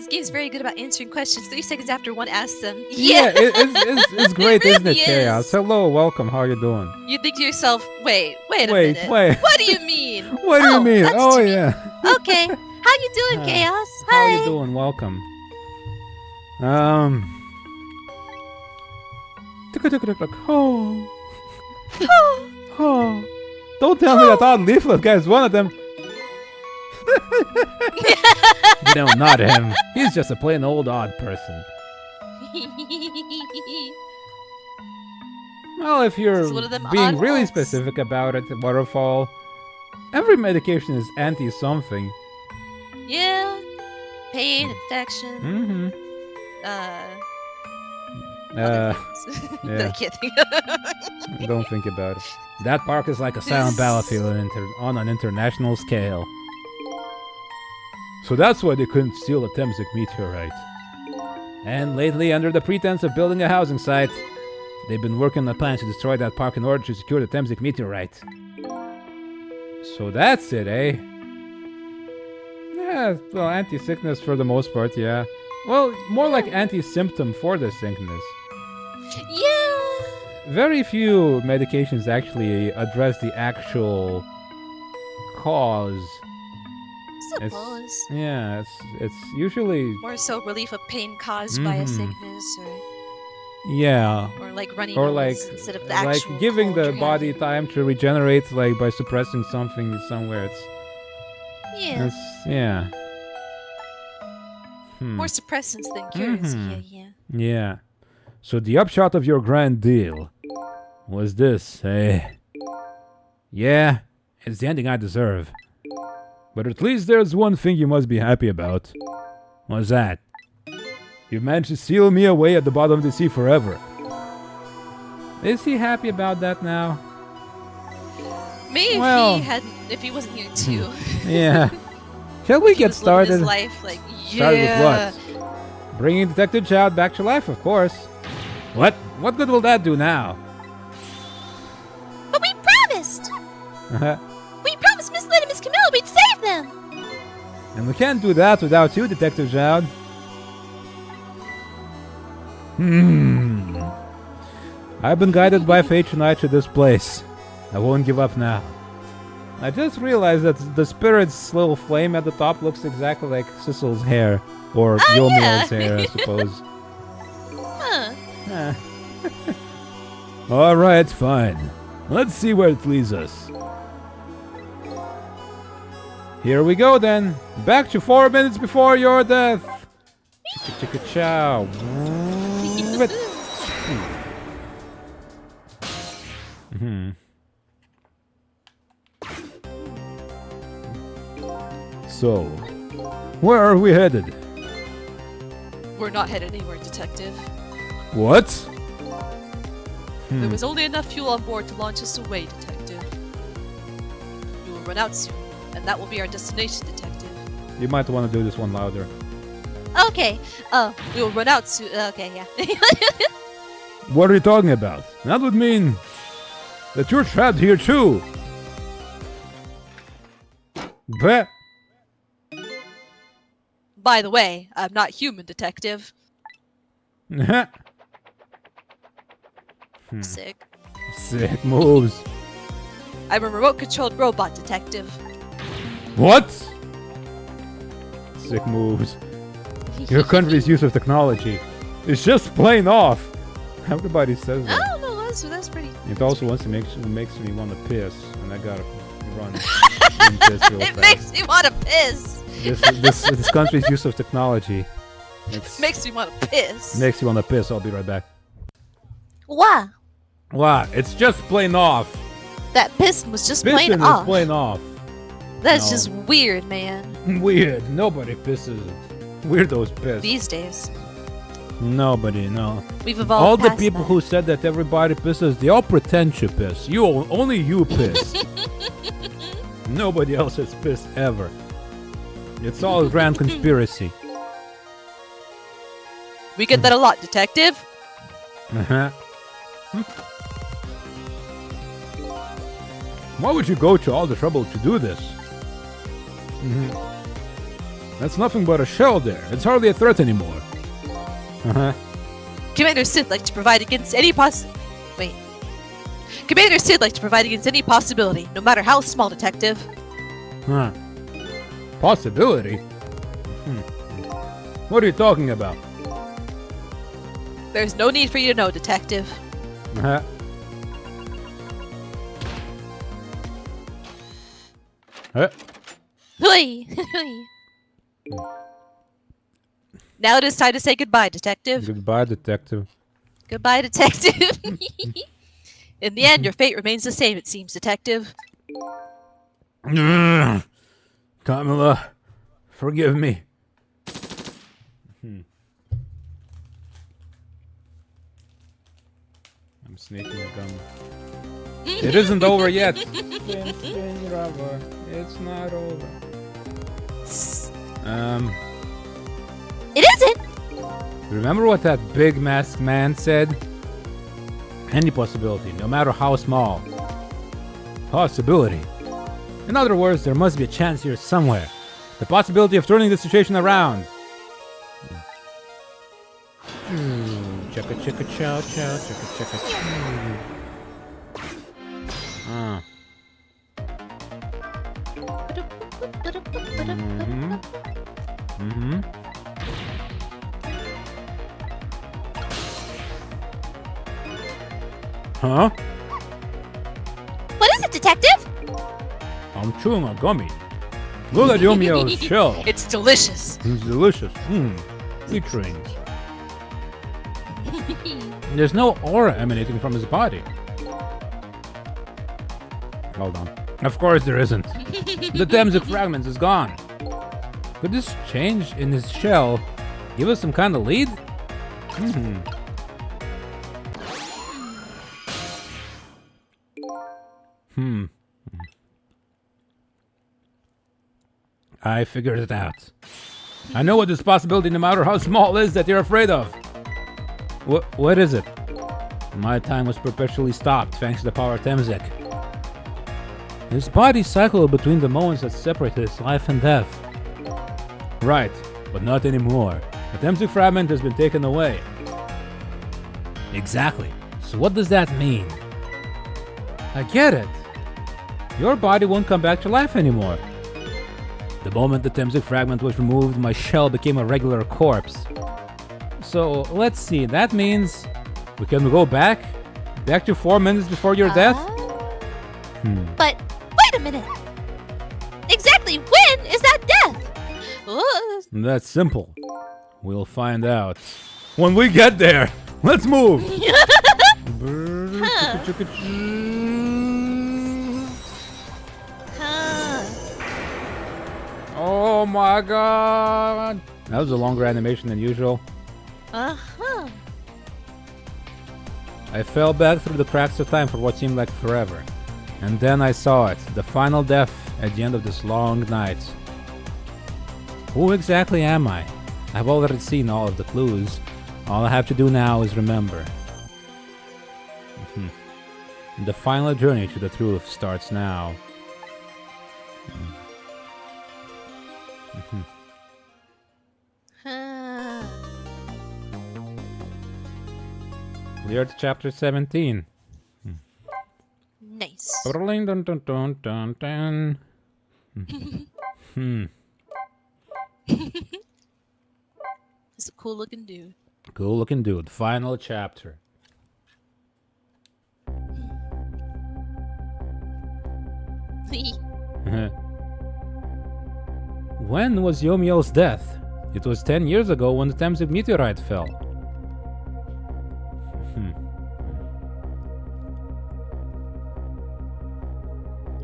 This game's very good about answering questions 3 seconds after one asks them. It's great, isn't it, really Chaos? is. Hello, welcome. How are you doing? You think to yourself, wait a Wait, minute. wait. What do you mean? What do you mean? that's Oh to me. yeah. Okay. How you doing, Hi. Chaos? How are Hi. you doing? Welcome. Oh. Oh. Don't tell me that odd leaflet guy is one of them. No, not him. He's just a plain old odd person. Well, if you're He's one of them being really oddballs. specific about it, Waterfall, every medication is anti-something. Yeah. Pain, infection. Mm-hmm. Other things that yeah. I can't think of. Don't think about it. That park is like a silent battlefield on an international scale. So that's why they couldn't steal the Temsic meteorite. And lately, under the pretense of building a housing site, they've been working on plans to destroy that park in order to secure the Temsic meteorite. So that's it, eh? Yeah, well, anti-sickness for the most part, yeah. Well, more like anti-symptom for the sickness. Yeah. Very few medications actually address the actual cause. Suppose. It's usually More so relief of pain caused by a sickness or like running or nose like instead of the like actual giving cold the you're body having. time to regenerate, like by suppressing something somewhere. Yeah. Yeah. More suppressants than cures. Yeah. Yeah. So the upshot of your grand deal was this, eh? Yeah, it's the ending I deserve. But at least there's one thing you must be happy about. What's that? You managed to seal me away at the bottom of the sea forever. Is he happy about that now? Maybe Well- if he wasn't here too. Yeah. Shall we He get was living started? his life like, Started with yeah. what? Bringing Detective Child back to life, of course. What? What good will that do now? But we promised. We promised Miss Lynn and Miss Camilla we'd save them. And we can't do that without you, Detective Child. I've been guided by fate tonight to this place. I won't give up now. I just realized that the spirit's little flame at the top looks exactly like Sissel's hair. Or Yomiel's hair, I suppose. Huh. Alright, fine. Let's see where it leads us. Here we go then. Back to 4 minutes before your death. Chicka chicka chow. So, where are we headed? We're not headed anywhere, Detective. What? There was only enough fuel on board to launch us away, Detective. We will run out soon, and that will be our destination, Detective. You might want to do this one louder. Okay. We will run out soon. Okay, yeah. What are you talking about? That would mean that you're trapped here too. Bleh. By the way, I'm not human, Detective. Sick. Sick moves. I'm a remote-controlled robot, Detective. What? Sick moves. Your country's use of technology is just plain off. Everybody says I that. don't know. That's pretty. It also makes me want to piss, and I gotta run. And piss real It fast. makes me want to piss. This country's use of technology. Makes me want to piss. Makes you want to piss. I'll be right back. What? What? It's just plain off. That piston was just Pissing plain is off. plain off. That's No. just weird, man. Weird. Nobody pisses. Weirdos piss. These days, Nobody, no. we've evolved. All the past people that. who said that everybody pisses, they all pretend to piss. Only you piss. Nobody else has pissed ever. It's all a grand conspiracy. We get that a lot, Detective. Uh-huh. Why would you go to all the trouble to do this? That's nothing but a shell there. It's hardly a threat anymore. Uh-huh. Commander Sid likes to provide against any Commander Sid likes to provide against any possibility, no matter how small, Detective. Huh. Possibility? What are you talking about? There's no need for you to know, Detective. Uh-huh. Huh? Hui! Now it is time to say goodbye, Detective. Goodbye, detective. Goodbye, Detective. In the end, your fate remains the same, it seems, Detective. Kamala, forgive me. I'm sneaking a gun. It isn't over yet. It's not over. It isn't! Remember what that big masked man said? Any possibility, no matter how small. Possibility. In other words, there must be a chance here somewhere. The possibility of turning the situation around. Chicka chicka chow chow, chicka chicka chow. Huh? What is it, Detective? I'm chewing a gummy. Look at Yomio's shell. It's delicious. It's delicious. Eat rings. There's no aura emanating from his body. Hold on. Of course there isn't. The Temzik fragments is gone. Could this change in his shell give us some kind of lead? I figured it out. I know what this possibility, no matter how small, is that you're afraid of. What is it? My time was perpetually stopped thanks to the power of Temzik. His body cycled between the moments that separate his life and death. Right, but not anymore. The Temzik fragment has been taken away. Exactly. So what does that mean? I get it. Your body won't come back to life anymore. The moment the Temzik fragment was removed, my shell became a regular corpse. So, let's see, that means we can go back to 4 minutes before your death? But, wait a minute! Exactly when is that death? That's simple. We'll find out. When we get there! Let's move! Oh my god! That was a longer animation than usual. I fell back through the cracks of time for what seemed like forever. And then I saw it, the final death at the end of this long night. Who exactly am I? I've already seen all of the clues. All I have to do now is remember. The final journey to the truth starts now. We are to chapter 17. Nice. Dun, dun, dun, dun, dun, dun. He's a cool looking dude. Cool looking dude. Final chapter. When was Yomio's death? It was 10 years ago when the Temzik meteorite fell.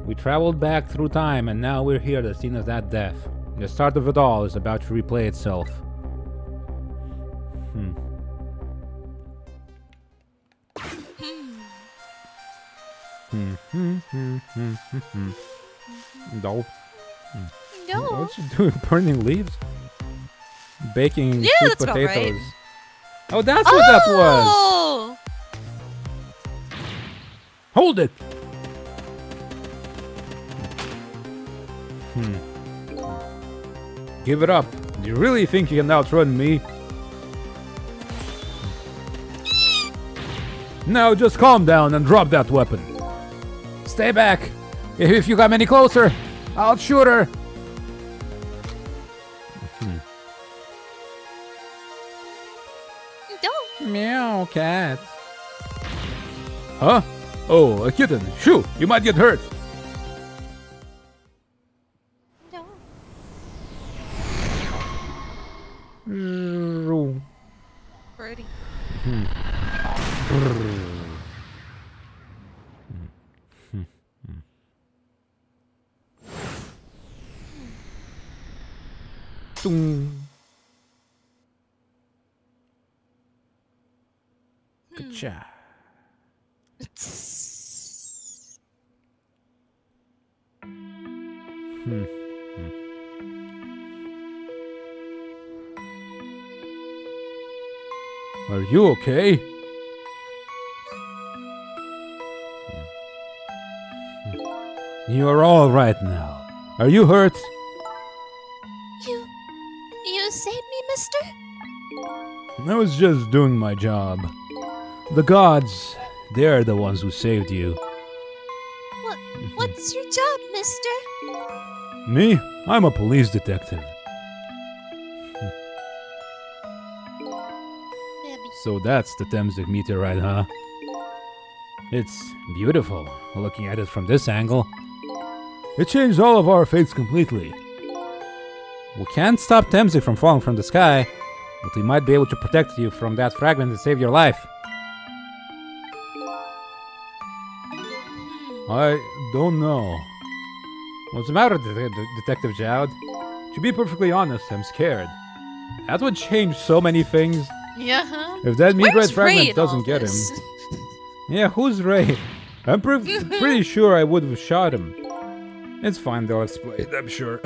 We traveled back through time and now we're here at the scene of that death. The start of it all is about to replay itself. No. No. What's you doing? Burning leaves? Baking Yeah, sweet that's about potatoes. right. Oh, that's what that was! Oh! Hold it! Give it up. Do you really think you can outrun me? Now just calm down and drop that weapon. Stay back. If you come any closer, I'll shoot her. Don't. Meow, cat. Huh? Oh, a kitten. Shoo! You might get hurt. Don't. Birdie. Good job. Are you okay? You are all right now. Are you hurt? You saved me, mister? I was just doing my job. The gods, they're the ones who saved you. What's your job, mister? Me? I'm a police detective. So that's the Temsik meteorite, huh? It's beautiful, looking at it from this angle. It changed all of our fates completely. We can't stop Temsik from falling from the sky, but we might be able to protect you from that fragment and save your life. I don't know. What's the matter, Detective Jowd? To be perfectly honest, I'm scared. That would change so many things. Yeah. If that meteorite Where's Ray fragment in doesn't all get him. this? Yeah, who's Ray? I'm pretty sure I would have shot him. It's fine, they'll explain, I'm sure.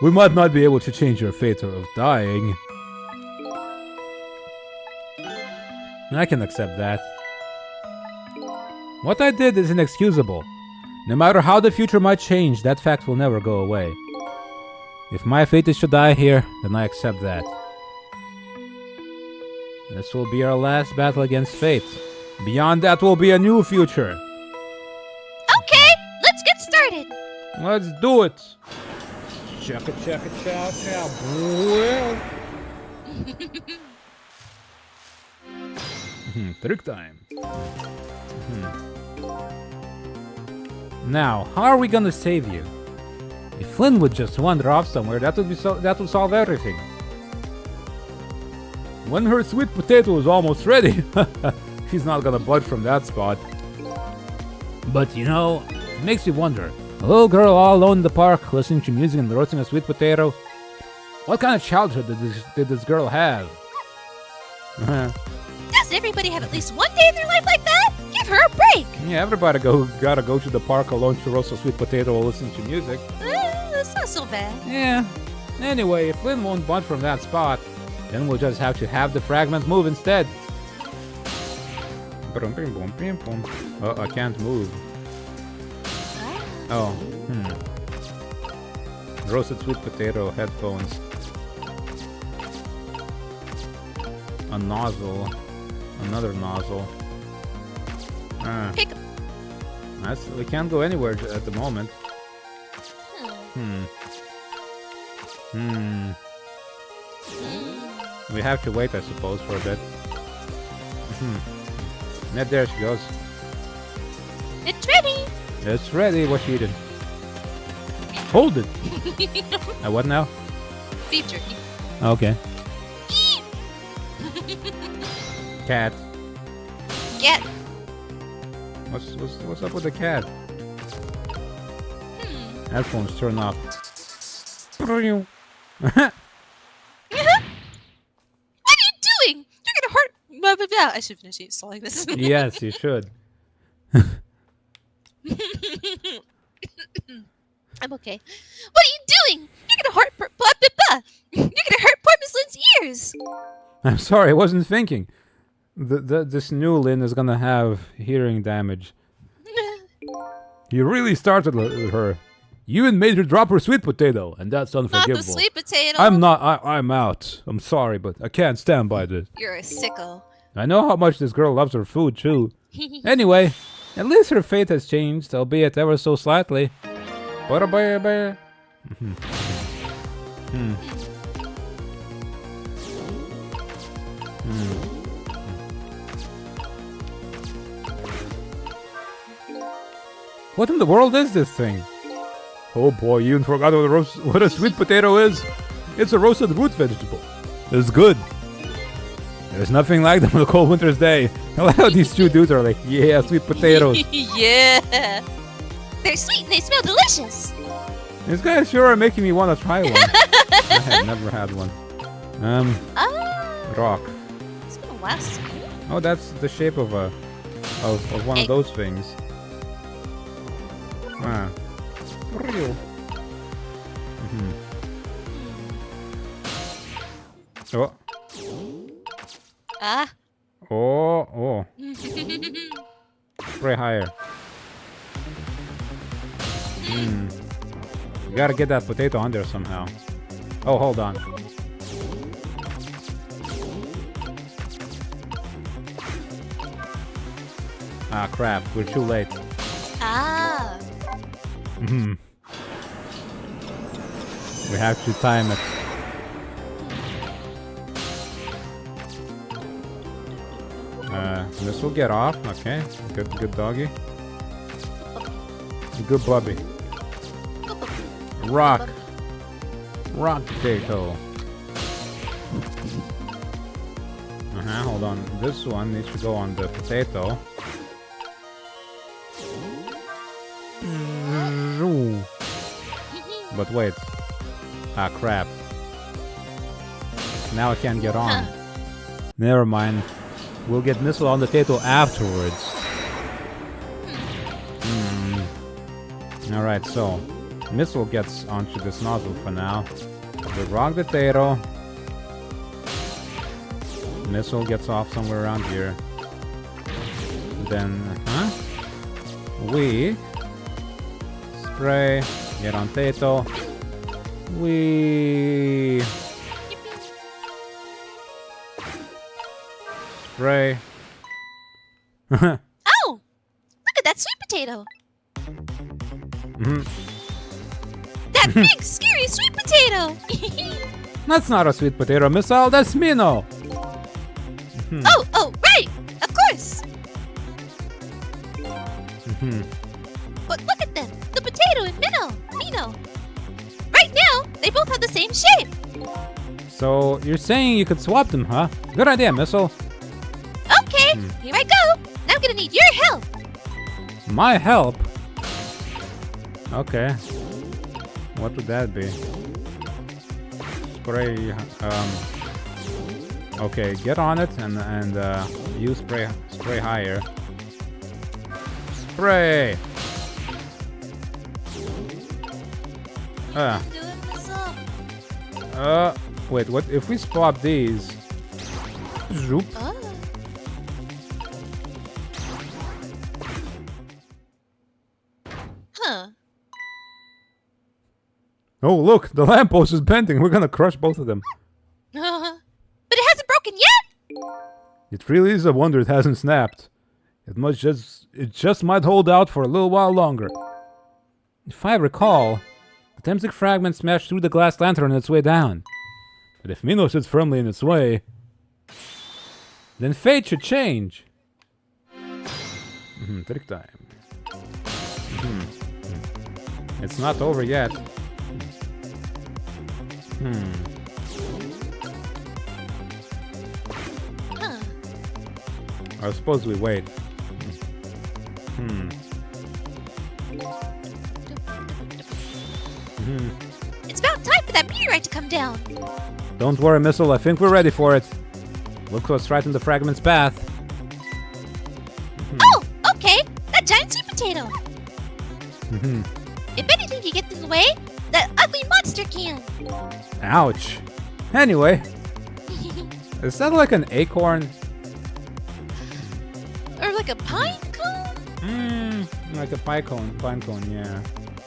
We might not be able to change your fate of dying. I can accept that. What I did is inexcusable. No matter how the future might change, that fact will never go away. If my fate is to die here, then I accept that. This will be our last battle against fate. Beyond that will be a new future. Okay, let's get started. Let's do it. Chaka chaka chow chow. Well. Trick time. Now, how are we gonna save you? If Flynn would just wander off somewhere, that would solve everything. When her sweet potato is almost ready, she's not gonna budge from that spot. But you know, it makes me wonder. A little girl all alone in the park, listening to music and roasting a sweet potato. What kind of childhood did this girl have? Doesn't everybody have at least one day in their life like that? Give her a break. Yeah, everybody gotta go to the park alone to roast a sweet potato while listening to music. That's not so bad. Yeah. Anyway, if Flynn won't budge from that spot, then we'll just have to have the fragment move instead. I can't move. Oh, Roasted sweet potato headphones. A nozzle. Another nozzle. Pick. We can't go anywhere at the moment. We have to wait, I suppose, for a bit. Net, there she goes. It's ready. It's ready. What you did? Hold it. What now? Beef jerky. Okay. Cat. Get. What's up with the cat? Headphones turn off. What are you doing? You're gonna hurt. Blah, blah, blah. I should finish installing this. Yes, you should. I'm okay. What are you doing? You're gonna hurt. Blah, blah, blah. You're gonna hurt poor Miss Lynn's ears. I'm sorry, I wasn't thinking. This new Lynn is gonna have hearing damage. You really started with her. You even made her drop her sweet potato, and that's Not unforgivable. the sweet potato. I'm out. I'm sorry, but I can't stand by this. You're a sicko. I know how much this girl loves her food, too. Anyway, at least her fate has changed, albeit ever so slightly. Ba-da-ba-ba. What in the world is this thing? Oh boy, you even forgot what a sweet potato is. It's a roasted root vegetable. It's good. There's nothing like them on a cold winter's day. I like how these two dudes are like, yeah, sweet potatoes. Yeah. They're sweet and they smell delicious. These guys sure are making me want to try one. I have never had one. Rock. It's been a while since you. Oh, that's the shape of a one of those things. Ah. Real. Oh. Ah. Oh. Spray higher. You gotta get that potato on there somehow. Oh, hold on. Ah, crap. We're too late. Ah. We have to time it. This will get off. Okay. Good doggy. Good bubby. Rock potato. Hold on. This one needs to go on the potato. But wait. Ah, crap. Now I can't get on. Never mind. We'll get missile on the potato afterwards. Alright, so missile gets onto this nozzle for now. The rock potato. Missile gets off somewhere around here. Then, we spray, get on potato. We spray. Oh! Look at that sweet potato. That big, scary sweet potato. That's not a sweet potato missile, that's Mino. Oh, right! Of course! But look at them! The potato and Mino! Right now, they both have the same shape! So, you're saying you could swap them, huh? Good idea, Missile. Okay, here I go! Now I'm gonna need your help! My help? Okay. What would that be? Spray, okay, get on it and use spray higher. Spray! Doing this up. Wait, what if we swap these? Zoop. Oh. Huh. Oh, look, the lamppost is bending. We're gonna crush both of them. But it hasn't broken yet! It really is a wonder it hasn't snapped. It just might hold out for a little while longer. If I recall, the Temsic fragment smashed through the glass lantern on its way down. But if Mino sits firmly in its way, then fate should change. Trick time. It's not over yet. Huh. I suppose we wait. It's about time for that meteorite to come down! Don't worry, Missile. I think we're ready for it. Look what's right in the fragment's path. Oh, okay! That giant sweet potato! If anything can get in the way, that ugly monster can! Ouch. Anyway, is that like an acorn? Or like a pine cone? Like a pine cone, yeah.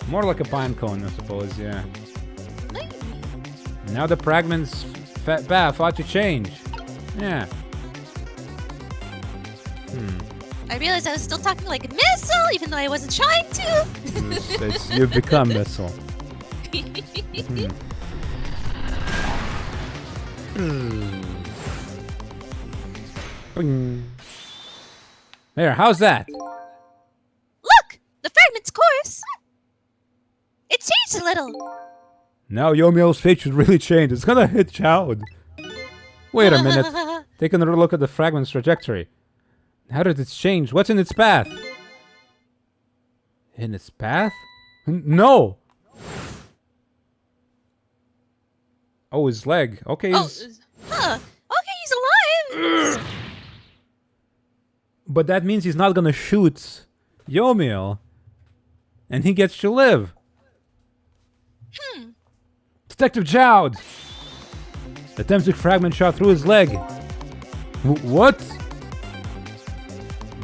More like a pine cone, I suppose, yeah. Maybe. Now the fragment's path ought to change. Yeah. I realized I was still talking like a missile, even though I wasn't trying to. You've become missile. Bing. There, how's that? Look! The fragment's course! It changed a little. Now Yomiel's fate should really change. It's gonna hit Child. Wait a minute. Take another look at the fragment's trajectory. How did it change? What's in its path? In its path? No! Oh, his leg. Okay, he's... Okay, he's alive! But that means he's not gonna shoot Yomiel. And he gets to live. Detective Jowd! The Temsic fragment shot through his leg. What?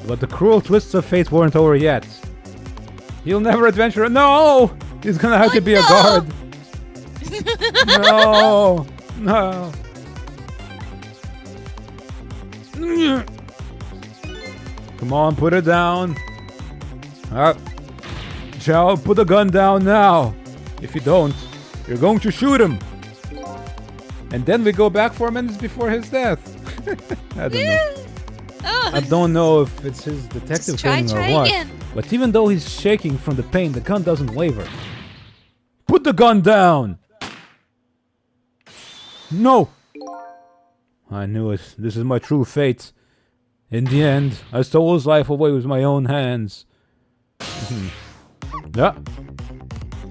But the cruel twists of fate weren't over yet. He'll never adventure. No! He's gonna have to be a guard. No! No! Come on, put it down. Chow, put the gun down now. If you don't, you're going to shoot him. And then we go back 4 minutes before his death. I don't know. I don't know if it's his detective thing or what. Again. But even though he's shaking from the pain, the gun doesn't waver. Put the gun down! No! I knew it. This is my true fate. In the end, I stole his life away with my own hands. Yeah.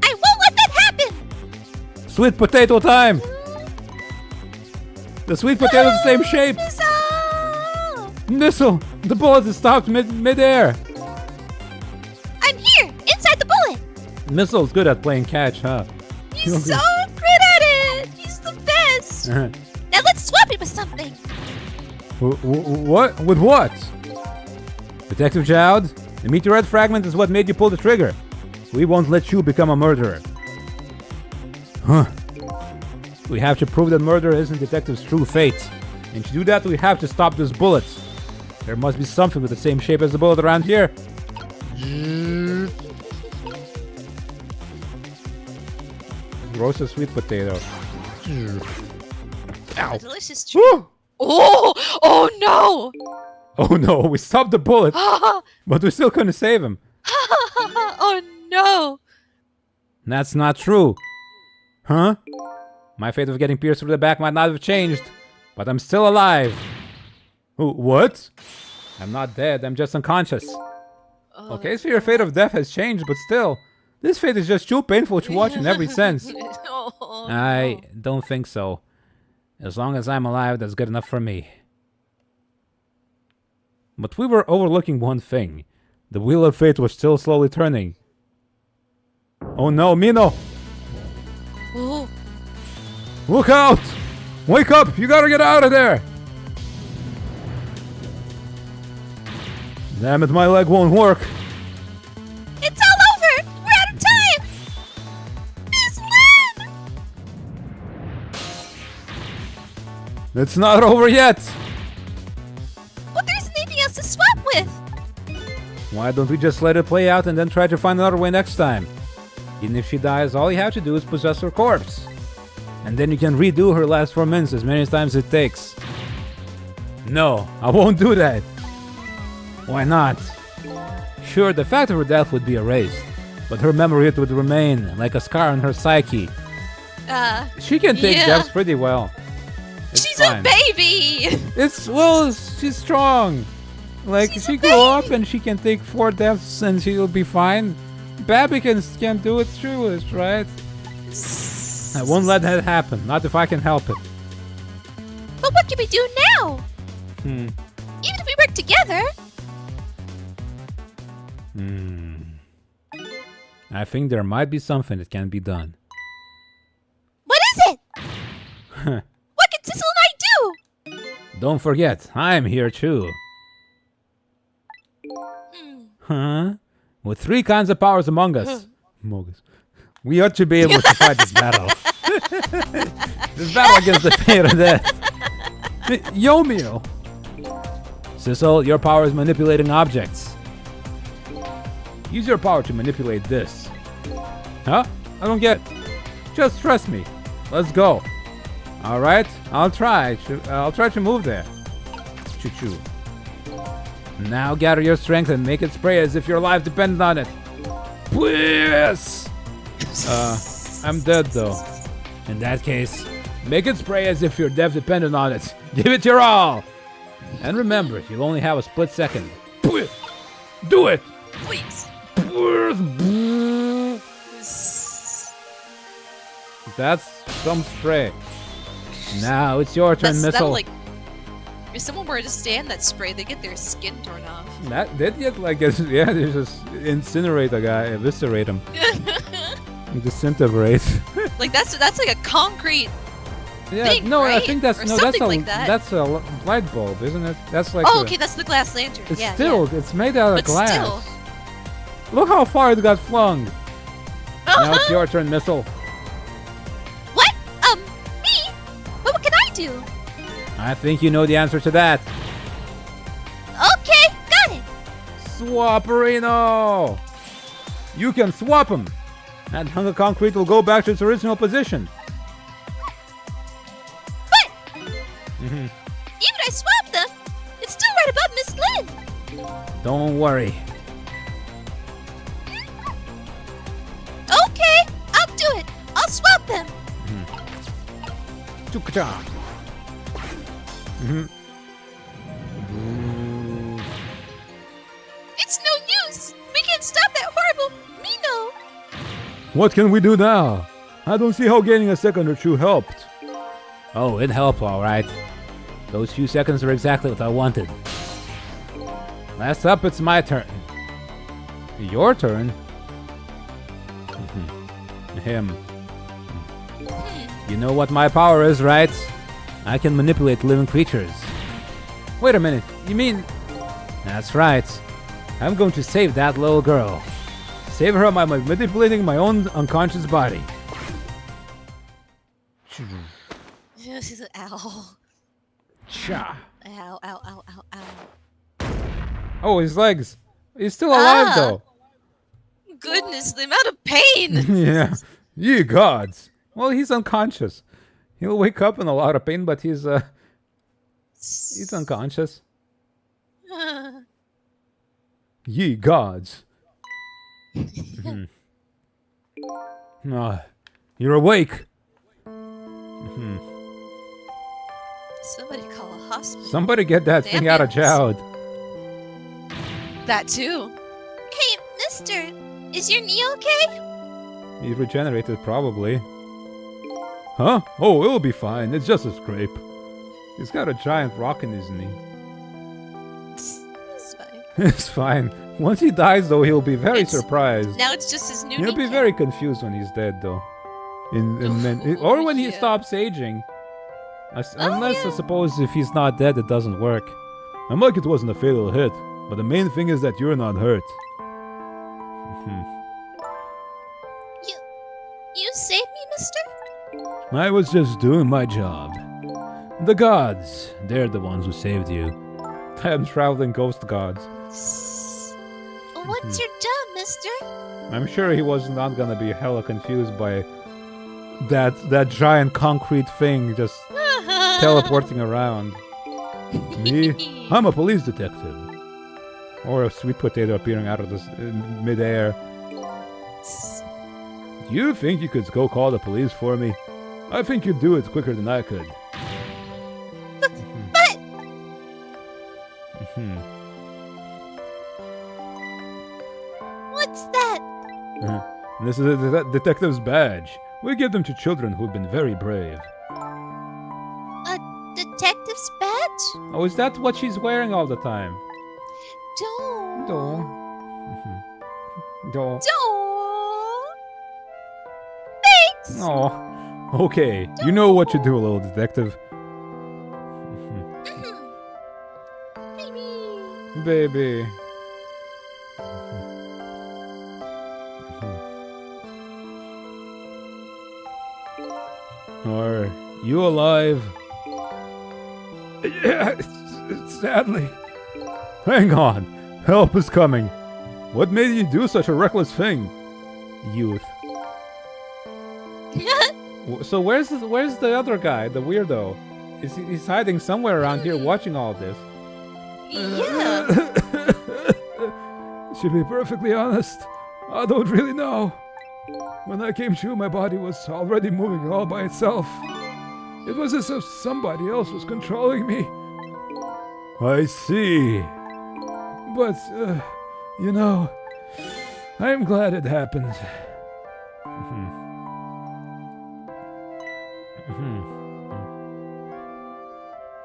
I won't let that happen! Sweet potato time! The sweet potato's the same shape! Missile! The bullet is stopped mid-air! I'm here! Inside the bullet! Missile's good at playing catch, huh? He's so good at it! He's the best! Now let's swap it with something! What? With what? Detective Jowd, the meteorite fragment is what made you pull the trigger. We won't let you become a murderer. Huh. We have to prove that murder isn't Detective's true fate. And to do that, we have to stop this bullet. There must be something with the same shape as the bullet around here. Roasted sweet potato. Ow. Delicious treat. Oh! Oh no! Oh no, we stopped the bullet. But we still couldn't save him. Oh no! That's not true. Huh? My fate of getting pierced through the back might not have changed. But I'm still alive. What? I'm not dead, I'm just unconscious. Okay, so your fate of death has changed, but still, this fate is just too painful to watch in every sense. I don't think so. As long as I'm alive, that's good enough for me. But we were overlooking one thing. The wheel of fate was still slowly turning. Oh no, Mino! Oh. Look out! Wake up! You gotta get out of there! Damn it, my leg won't work. It's all over! We're out of time! Miss Lynn! It's not over yet! But there isn't anything else to swap with! Why don't we just let it play out and then try to find another way next time? Even if she dies, all you have to do is possess her corpse. And then you can redo her last 4 minutes as many times as it takes. No, I won't do that. Why not? Sure, the fact of her death would be erased, but her memory would remain like a scar on her psyche. She can take deaths pretty well. She's fine. A baby! She's strong. Like, she grew up and she can take 4 deaths and she'll be fine. Babby can do it too, right? I won't let that happen, not if I can help it. But what can we do now? Even if we work together. I think there might be something that can be done. What is it? What can Sissel and I do? Don't forget, I'm here too. Huh? With 3 kinds of powers among us. Mogus. We ought to be able to fight this battle. This battle against the fate of death. Yomio! Sissel, your power is manipulating objects. Use your power to manipulate this. Huh? I don't get it. Just trust me. Let's go. Alright, I'll try to move there. Choo-choo. Now gather your strength and make it spray as if your life depended on it. Please! I'm dead though. In that case, make it spray as if your death depended on it. Give it your all! And remember, you'll only have a split second. Do it! Please. That's some spray. Now it's your turn, Missile. If someone were to stand that spray, they get their skin torn off. That did get like they just incinerate a guy, eviscerate him, disintegrate. Like that's like a concrete. Yeah, thing, no, right? I think that's Or no, something like that. that's a light bulb, isn't it? That's like. Oh, okay, that's the glass lantern. It's yeah, still, yeah. it's made out of But glass. still. Look how far it got flung. Now it's your turn, Missile. What? Me? What can I do? I think you know the answer to that. Okay, got it. Swapperino! You can swap them. That hunk of concrete will go back to its original position. Even I swap them, it's still right above Miss Lynn. Don't worry. Okay, I'll do it. I'll swap them. Chukcha. It's no use. We can't stop that horrible Mino. What can we do now? I don't see how gaining a second or two helped. Oh, it helped, alright. Those few seconds are exactly what I wanted. Last up, it's my turn. Your turn? Him. You know what my power is, right? I can manipulate living creatures. Wait a minute, you mean... That's right. I'm going to save that little girl. Save her by manipulating my own unconscious body. Ow. Cha. Ow, ow, ow, ow, ow. Oh, his legs. He's still alive, though. Goodness, the amount of pain. Yeah. Ye gods. Well, he's unconscious. He'll wake up in a lot of pain, but he's unconscious. Ye gods. You're awake. Somebody call a hospital. Somebody get that thing out of Jowd. That too. Hey, mister, is your knee okay? He regenerated, probably. Huh? Oh, it'll be fine. It's just a scrape. He's got a giant rock in his knee. It's fine. It's fine. Once he dies, though, he'll be very surprised. Now it's just his new He'll be kneecap. very confused when he's dead, though. Or when he stops aging. Unless, I suppose, if he's not dead, it doesn't work. I'm like it wasn't a fatal hit, but the main thing is that you're not hurt. You saved me, mister? I was just doing my job. The gods, they're the ones who saved you. I am traveling ghost gods. What's your job, mister? I'm sure he was not gonna be hella confused by that giant concrete thing just teleporting around. Me? I'm a police detective. Or a sweet potato appearing out of this midair. Do you think you could go call the police for me? I think you'd do it quicker than I could. But... What's that? This is a detective's badge. We give them to children who've been very brave. A detective's badge? Oh, is that what she's wearing all the time? Don't. Don't. Thanks. Oh, okay. You know what you do, little detective. Baby. Are you alive? Yes, sadly. Hang on. Help is coming. What made you do such a reckless thing? Youth. So where's the other guy, the weirdo? He's hiding somewhere around here watching all this. Yeah. To be perfectly honest, I don't really know. When I came to, my body was already moving all by itself. It was as if somebody else was controlling me. I see. But, you know, I'm glad it happened.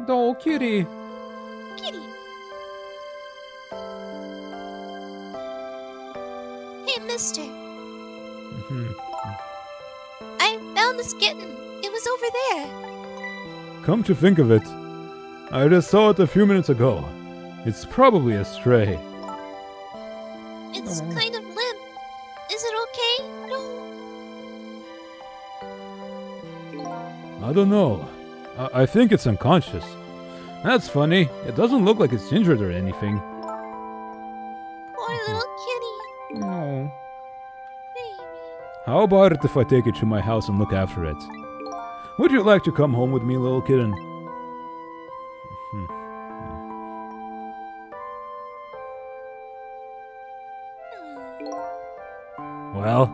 Oh, kitty. Kitty. Hey, mister. I found this kitten. It was over there. Come to think of it, I just saw it a few minutes ago. It's probably a stray. It's kind of limp. Is it okay? No. I don't know. I think it's unconscious. That's funny. It doesn't look like it's injured or anything. Poor little kitty. No. Baby. How about it if I take it to my house and look after it? Would you like to come home with me, little kitten? Well,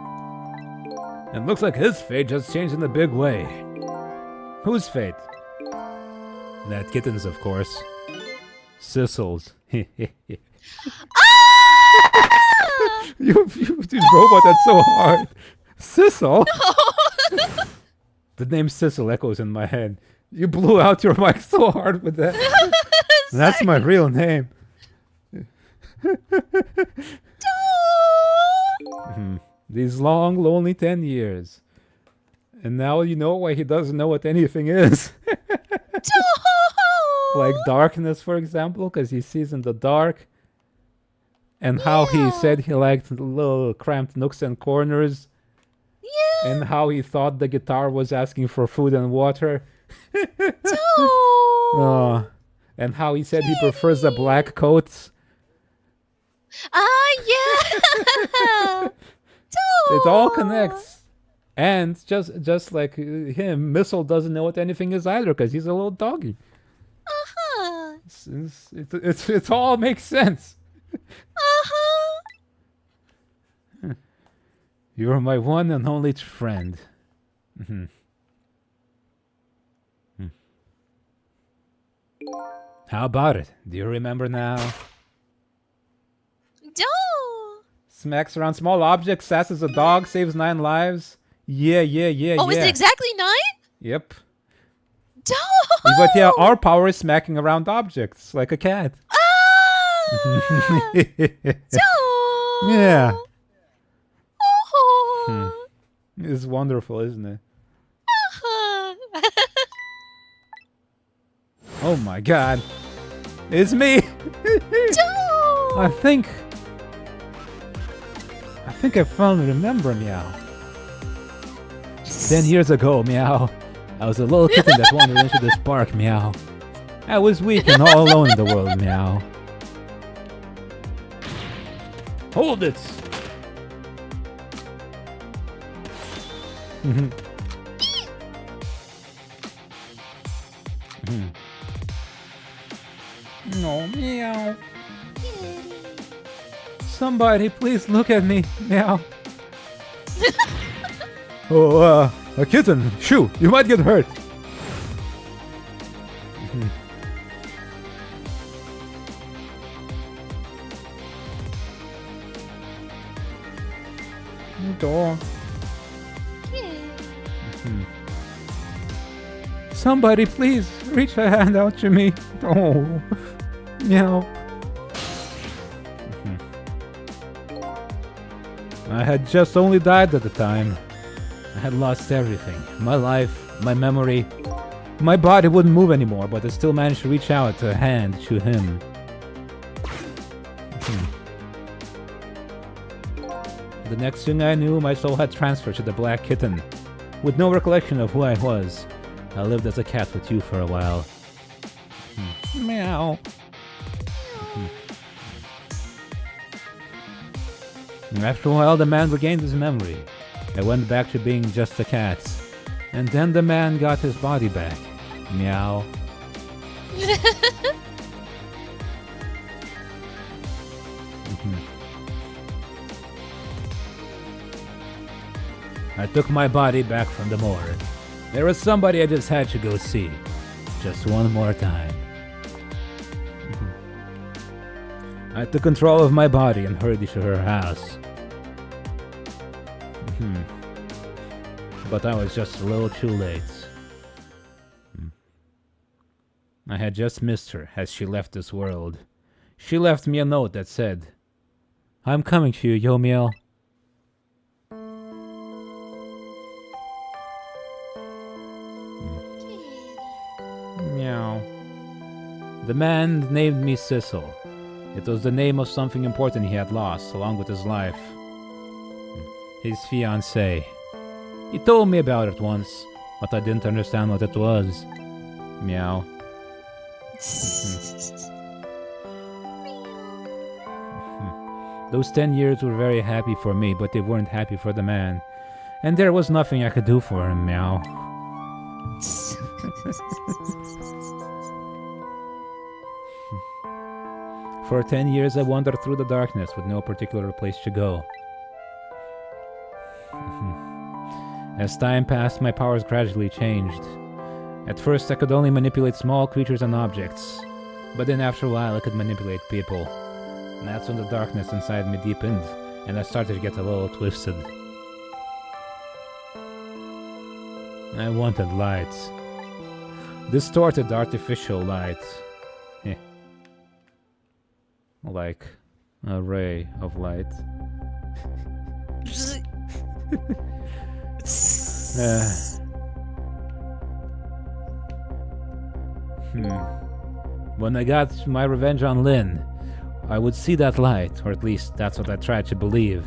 it looks like his fate just changed in a big way. Whose fate? That kitten's, of course. Sissel's. You robot that's so hard. Sissel? The name Sissel echoes in my head. You blew out your mic so hard with that. That's my real name. These long, lonely 10 years. And now you know why he doesn't know what anything is. Like darkness, for example, because he sees in the dark. And how he said he liked little cramped nooks and corners. Yeah. And how he thought the guitar was asking for food and water. And how he said he prefers the black coats. Yeah. It all connects. And just like him, Missile doesn't know what anything is either because he's a little doggy. Uh-huh. It all makes sense. Uh-huh. You're my one and only friend. How about it? Do you remember now? Smacks around small objects, sasses a dog, saves 9 lives. Yeah. Oh, is it exactly 9? Yep. Dope. But yeah, our power is smacking around objects like a cat. Yeah. It's wonderful, isn't it? Oh my god. It's me. I think I finally remember, Meow. 10 years ago, Meow, I was a little kitten that wandered into this park, Meow. I was weak and all alone in the world, Meow. Hold it! No, Meow. Somebody, please look at me, Meow. Oh, a kitten. Shoo, you might get hurt. Door. Somebody, please reach a hand out to me. Oh, Meow. I had just only died at the time. I had lost everything. My life, my memory. My body wouldn't move anymore, but I still managed to reach out a hand to him. The next thing I knew, my soul had transferred to the black kitten. with no recollection of who I was. I lived as a cat with you for a while. Meow. After a while, the man regained his memory. I went back to being just a cat. And then the man got his body back. Meow. I took my body back from the morgue. There was somebody I just had to go see. Just one more time. I took control of my body and hurried to her house. But I was just a little too late. I had just missed her as she left this world. She left me a note that said, "I'm coming to you, Yomiel." Meow. The man named me Sissel. It was the name of something important he had lost, along with his life. His fiancée. He told me about it once, but I didn't understand what it was. Meow. Those 10 years were very happy for me, but they weren't happy for the man. And there was nothing I could do for him, Meow. For 10 years I wandered through the darkness with no particular place to go. As time passed, my powers gradually changed. At first I could only manipulate small creatures and objects, but then after a while I could manipulate people. And that's when the darkness inside me deepened, and I started to get a little twisted. I wanted light. Distorted artificial light. Like a ray of light. When I got my revenge on Lynn, I would see that light, or at least that's what I tried to believe.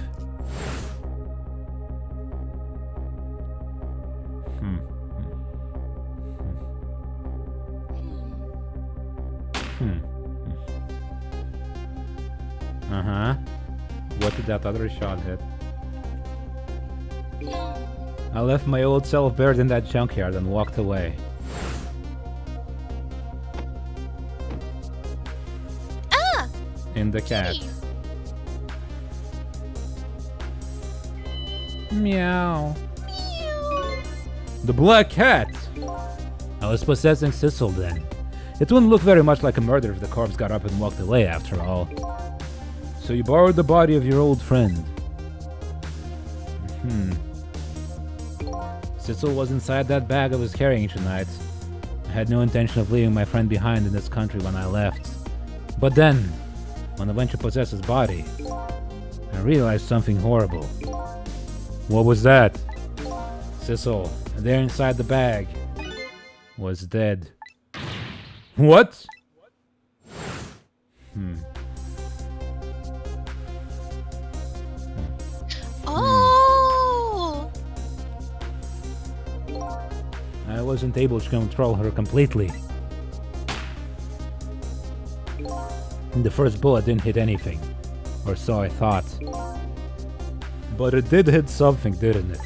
What did that other shot hit? I left my old self buried in that junkyard and walked away. In the cat. Meow. The black cat! I was possessing Sissel then. It wouldn't look very much like a murder if the corpse got up and walked away after all. So you borrowed the body of your old friend. Sissel was inside that bag I was carrying tonight. I had no intention of leaving my friend behind in this country when I left. But then, when I went to possess his body, I realized something horrible. What was that? Sissel, there inside the bag, was dead. What? Oh! I wasn't able to control her completely. The first bullet didn't hit anything, or so I thought. But it did hit something, didn't it?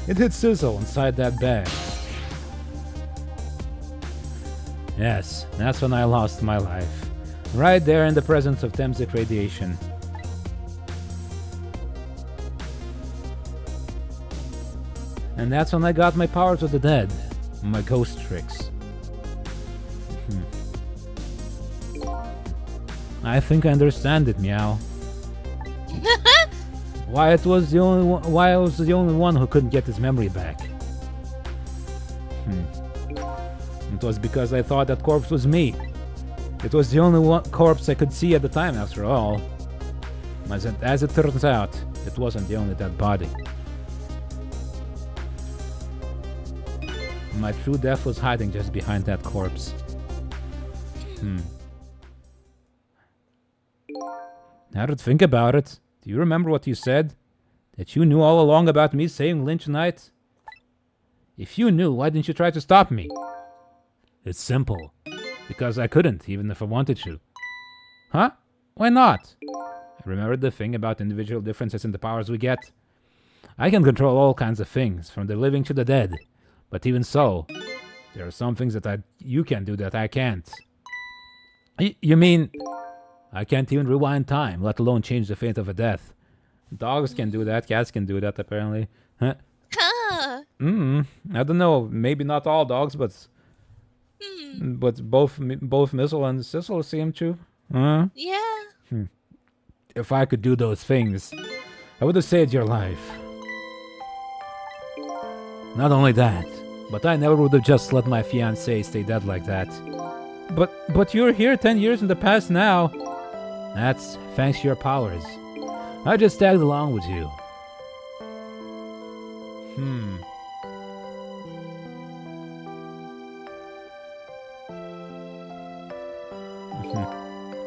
It hit Sissel inside that bag. Yes, that's when I lost my life. Right there in the presence of Temsic radiation. And that's when I got my powers of the dead. My ghost tricks. I think I understand it, Meow. Why I was the only one who couldn't get his memory back. It was because I thought that corpse was me. It was the only corpse I could see at the time, after all. As it turns out, it wasn't the only dead body. My true death was hiding just behind that corpse. Now to think about it, do you remember what you said? That you knew all along about me saving Lynch tonight? If you knew, why didn't you try to stop me? It's simple. Because I couldn't, even if I wanted to. Huh? Why not? I remembered the thing about individual differences in the powers we get. I can control all kinds of things, from the living to the dead. But even so, there are some things that you can do that I can't. You mean... I can't even rewind time, let alone change the fate of a death. Dogs can do that, cats can do that, apparently. Huh? Huh. I don't know, maybe not all dogs, but both Missile and Sissel seem to. Yeah. If I could do those things, I would have saved your life. Not only that, but I never would have just let my fiancée stay dead like that. But you're here 10 years in the past now. That's thanks to your powers. I just tagged along with you.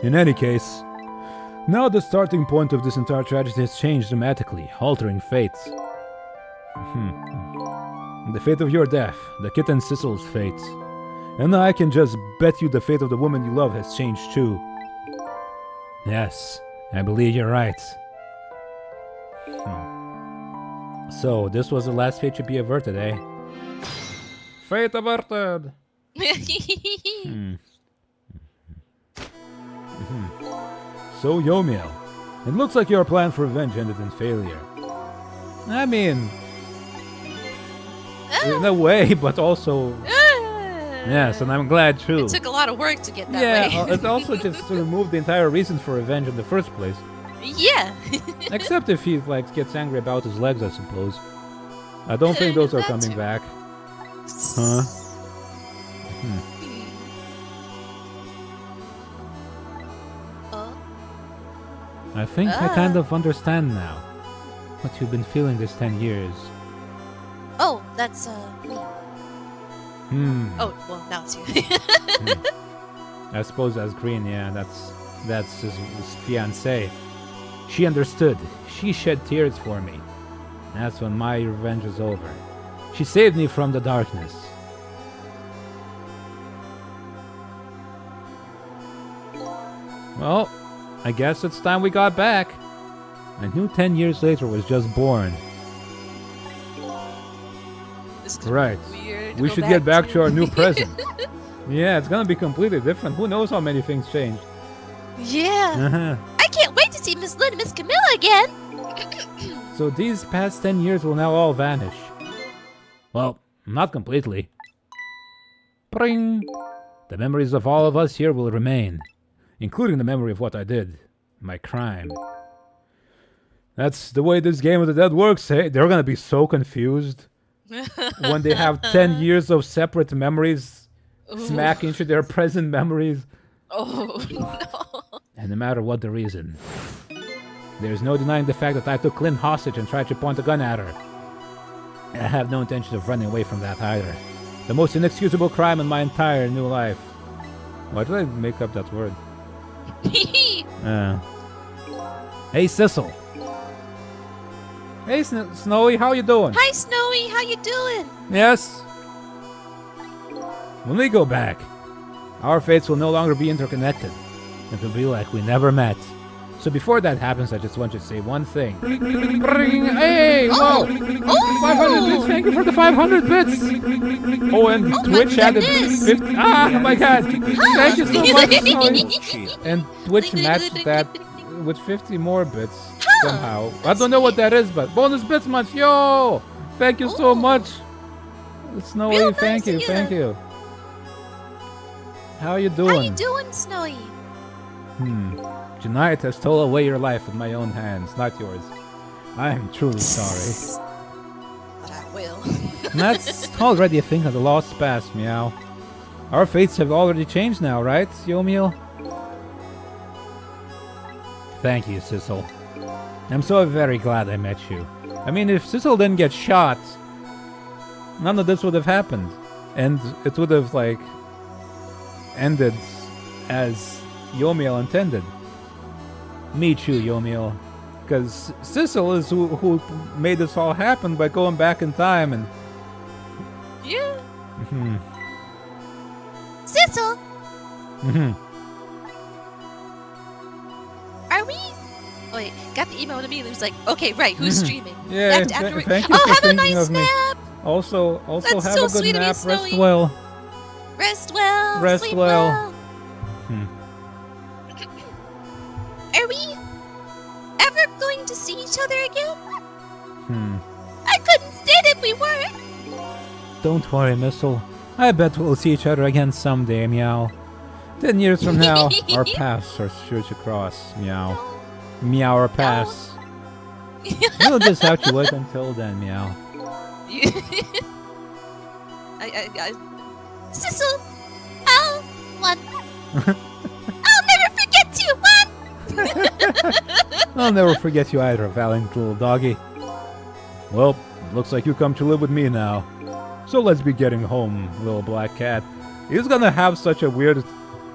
In any case, now the starting point of this entire tragedy has changed dramatically, altering fates. The fate of your death, the kitten Sissel's fate. And I can just bet you the fate of the woman you love has changed too. Yes, I believe you're right. So, this was the last fate to be averted, eh? Fate averted! So, Yomiel, it looks like your plan for revenge ended in failure. I mean, in a way, but also... Yes, and I'm glad too. It took a lot of work to get that way. Yeah, it also just removed the entire reason for revenge in the first place. Yeah. Except if he gets angry about his legs, I suppose. I don't think those are coming back. Huh? I think I kind of understand now what you've been feeling this 10 years. Oh, that's me. Oh, well, now it's you. I suppose that's Green, yeah, that's his fiancée. She understood. She shed tears for me. That's when my revenge is over. She saved me from the darkness. Well, I guess it's time we got back. I knew 10 years later was just born. Right. We should get back to our new present. Yeah, it's gonna be completely different. Who knows how many things changed? Yeah. I can't wait to see Miss Lynn and Miss Camilla again. So these past 10 years will now all vanish. Well, not completely. Pring! The memories of all of us here will remain, including the memory of what I did, my crime. That's the way this Game of the Dead works, hey? They're gonna be so confused when they have 10 years of separate memories smack into their present memories. Oh, no. And no matter what the reason, there's no denying the fact that I took Lynn hostage and tried to point a gun at her. I have no intention of running away from that either. The most inexcusable crime in my entire new life. Why did I make up that word? Hey, Sissel. Hey, Snowy, how you doing? Hi, Snowy. How you doing? Yes. When we go back, our fates will no longer be interconnected. It will be like we never met. So before that happens, I just want you to say one thing. Hey, whoa! 500 bits, thank you for the 500 bits! Oh, and Twitch added 50... Ah, oh my god! Thank you so much, Snowy! And Twitch matched that with 50 more bits somehow. I don't know what that is, but bonus bits much, yo! Thank you so much! Snowy, Real thank nice you, thank you. How you doing? How you doing, Snowy? Tonight I stole away your life with my own hands, not yours. I am truly sorry. But I will. That's already a thing of the lost past, meow. Our fates have already changed now, right, Yomiel? Thank you, Sissel. I'm so very glad I met you. I mean, if Sissel didn't get shot, none of this would have happened. And it would have, like, ended as Yomiel intended. Me too, Yomiel. because Sissel is who made this all happen by going back in time and. Yeah. Hmm. Sissel, Hmm. are we? Wait, got the email immediately. It was like, okay, right, who's streaming? Yeah. Thank you Oh, for have a thinking nice of me. nap. Also That's have so a good sweet of you, nap. Rest Snowy. well. Rest well. Rest sleep well. Hmm. Are we ever going to see each other again? Hmm. I couldn't stand if we weren't. Don't worry, Missile. I bet we'll see each other again someday, meow. 10 years from now, our paths are sure to cross, meow. Meow our paths. You'll just have to wait until then, meow. Sissel, I'll never forget you, man. I'll never forget you either, valiant little doggy. Well, it looks like you come to live with me now. So let's be getting home, little black cat. He's gonna have such a weird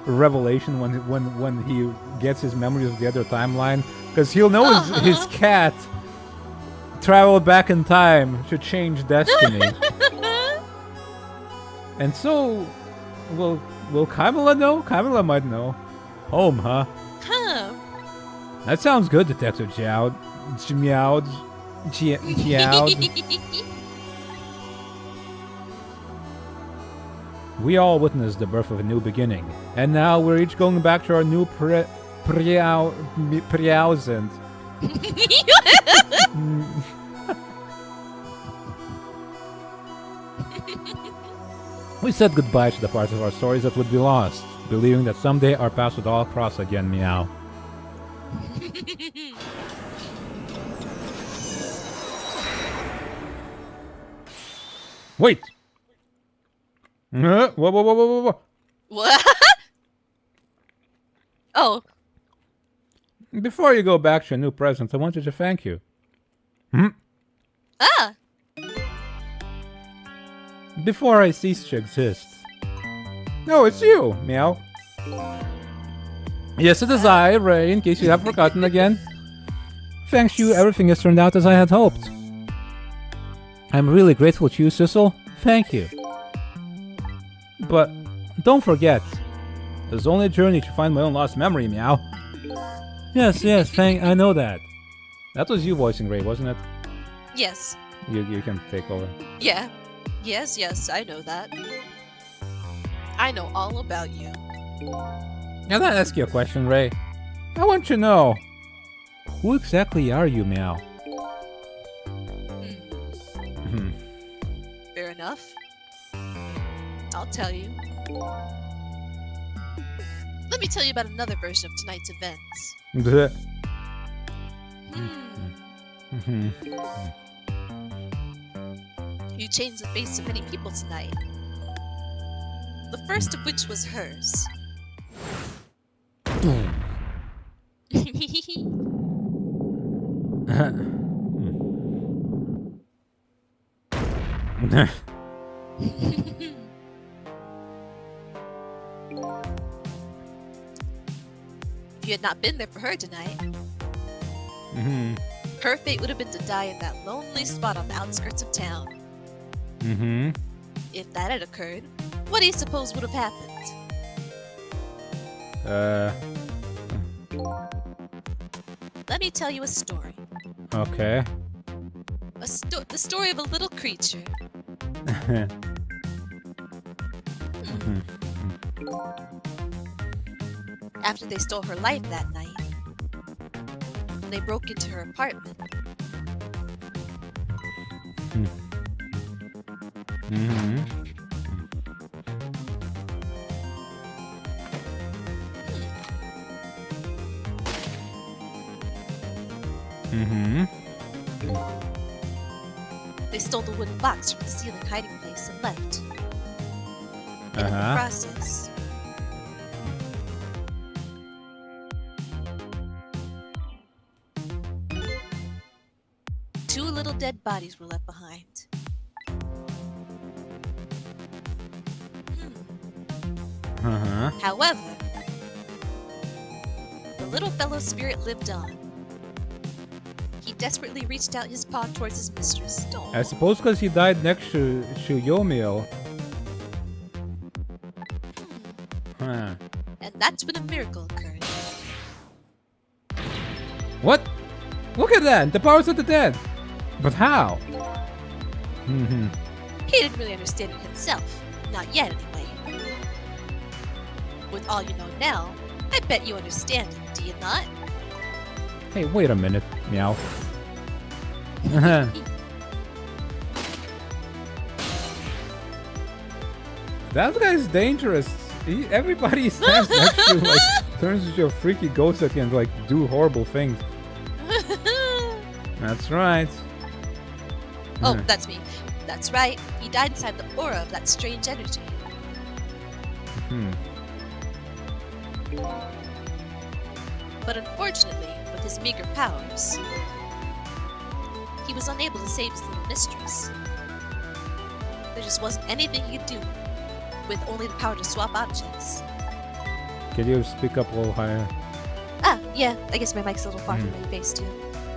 revelation when he gets his memories of the other timeline, because he'll know his cat traveled back in time to change destiny. And so, will Kamala know? Kamala might know. Home, huh? Huh. That sounds good, Detective Meowed. Meowed. We all witnessed the birth of a new beginning, and now we're each going back to our new present. We said goodbye to the parts of our stories that would be lost, believing that someday our paths would all cross again, meow. Wait! Whoa. What? Oh. Before you go back to a new present, I wanted to thank you. Ah. Before I cease to exist. No, it's you, meow. Yes, it is I, Ray, in case you have forgotten again. Thanks to you, everything has turned out as I had hoped. I'm really grateful to you, Sissel. Thank you. But don't forget, there's only a journey to find my own lost memory, meow. Yes, I know that. That was you voicing Ray, wasn't it? Yes. You can take over. Yeah. Yes, I know that. I know all about you. Now let me ask you a question, Ray. I want to know, who exactly are you, meow? Fair enough. I'll tell you. Let me tell you about another version of tonight's events. You changed the face of many people tonight. The first of which was hers. If you had not been there for her tonight, her fate would have been to die in that lonely spot on the outskirts of town. If that had occurred, what do you suppose would have happened? Let me tell you a story. Okay. The story of a little creature. After they stole her life that night, they broke into her apartment. They stole the wooden box from the ceiling hiding place and left. And in the process, two little dead bodies were left behind. However, the little fellow's spirit lived on. desperately reached out his paw towards his mistress. I suppose because he died next to Yomio. Huh. And that's when a miracle occurred. What? Look at that! The powers of the dead! But how? He didn't really understand it himself. Not yet, anyway. With all you know now, I bet you understand it, do you not? Hey, wait a minute, Meow. That guy's dangerous. Everybody stands next to him, like, turns into a freaky ghost that can, like, do horrible things. That's right. Oh, that's me. That's right. He died inside the aura of that strange energy. But unfortunately, with his meager powers, he was unable to save his little mistress. There just wasn't anything he could do with only the power to swap objects. Can you speak up a little higher? Ah, yeah, I guess my mic's a little far from my face too.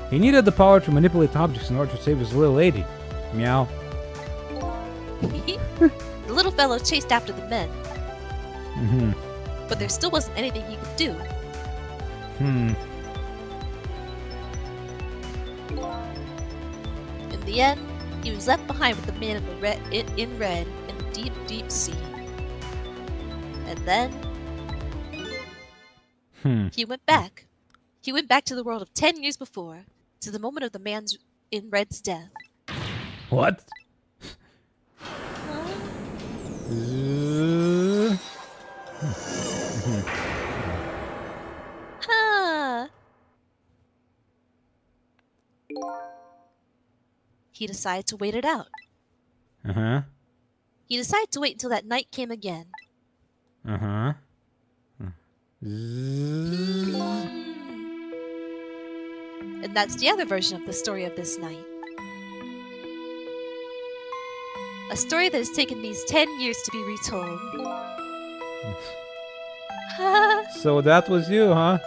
He needed the power to manipulate objects in order to save his little lady. Meow. The little fellow chased after the men. But there still wasn't anything he could do. In the end, he was left behind with the man in red in the deep, deep sea. And then he went back. He went back to the world of 10 years before, to the moment of the man's in red's death. What? He decided to wait it out. He decided to wait until that night came again. And that's the other version of the story of this night. A story that has taken these 10 years to be retold. So that was you, huh?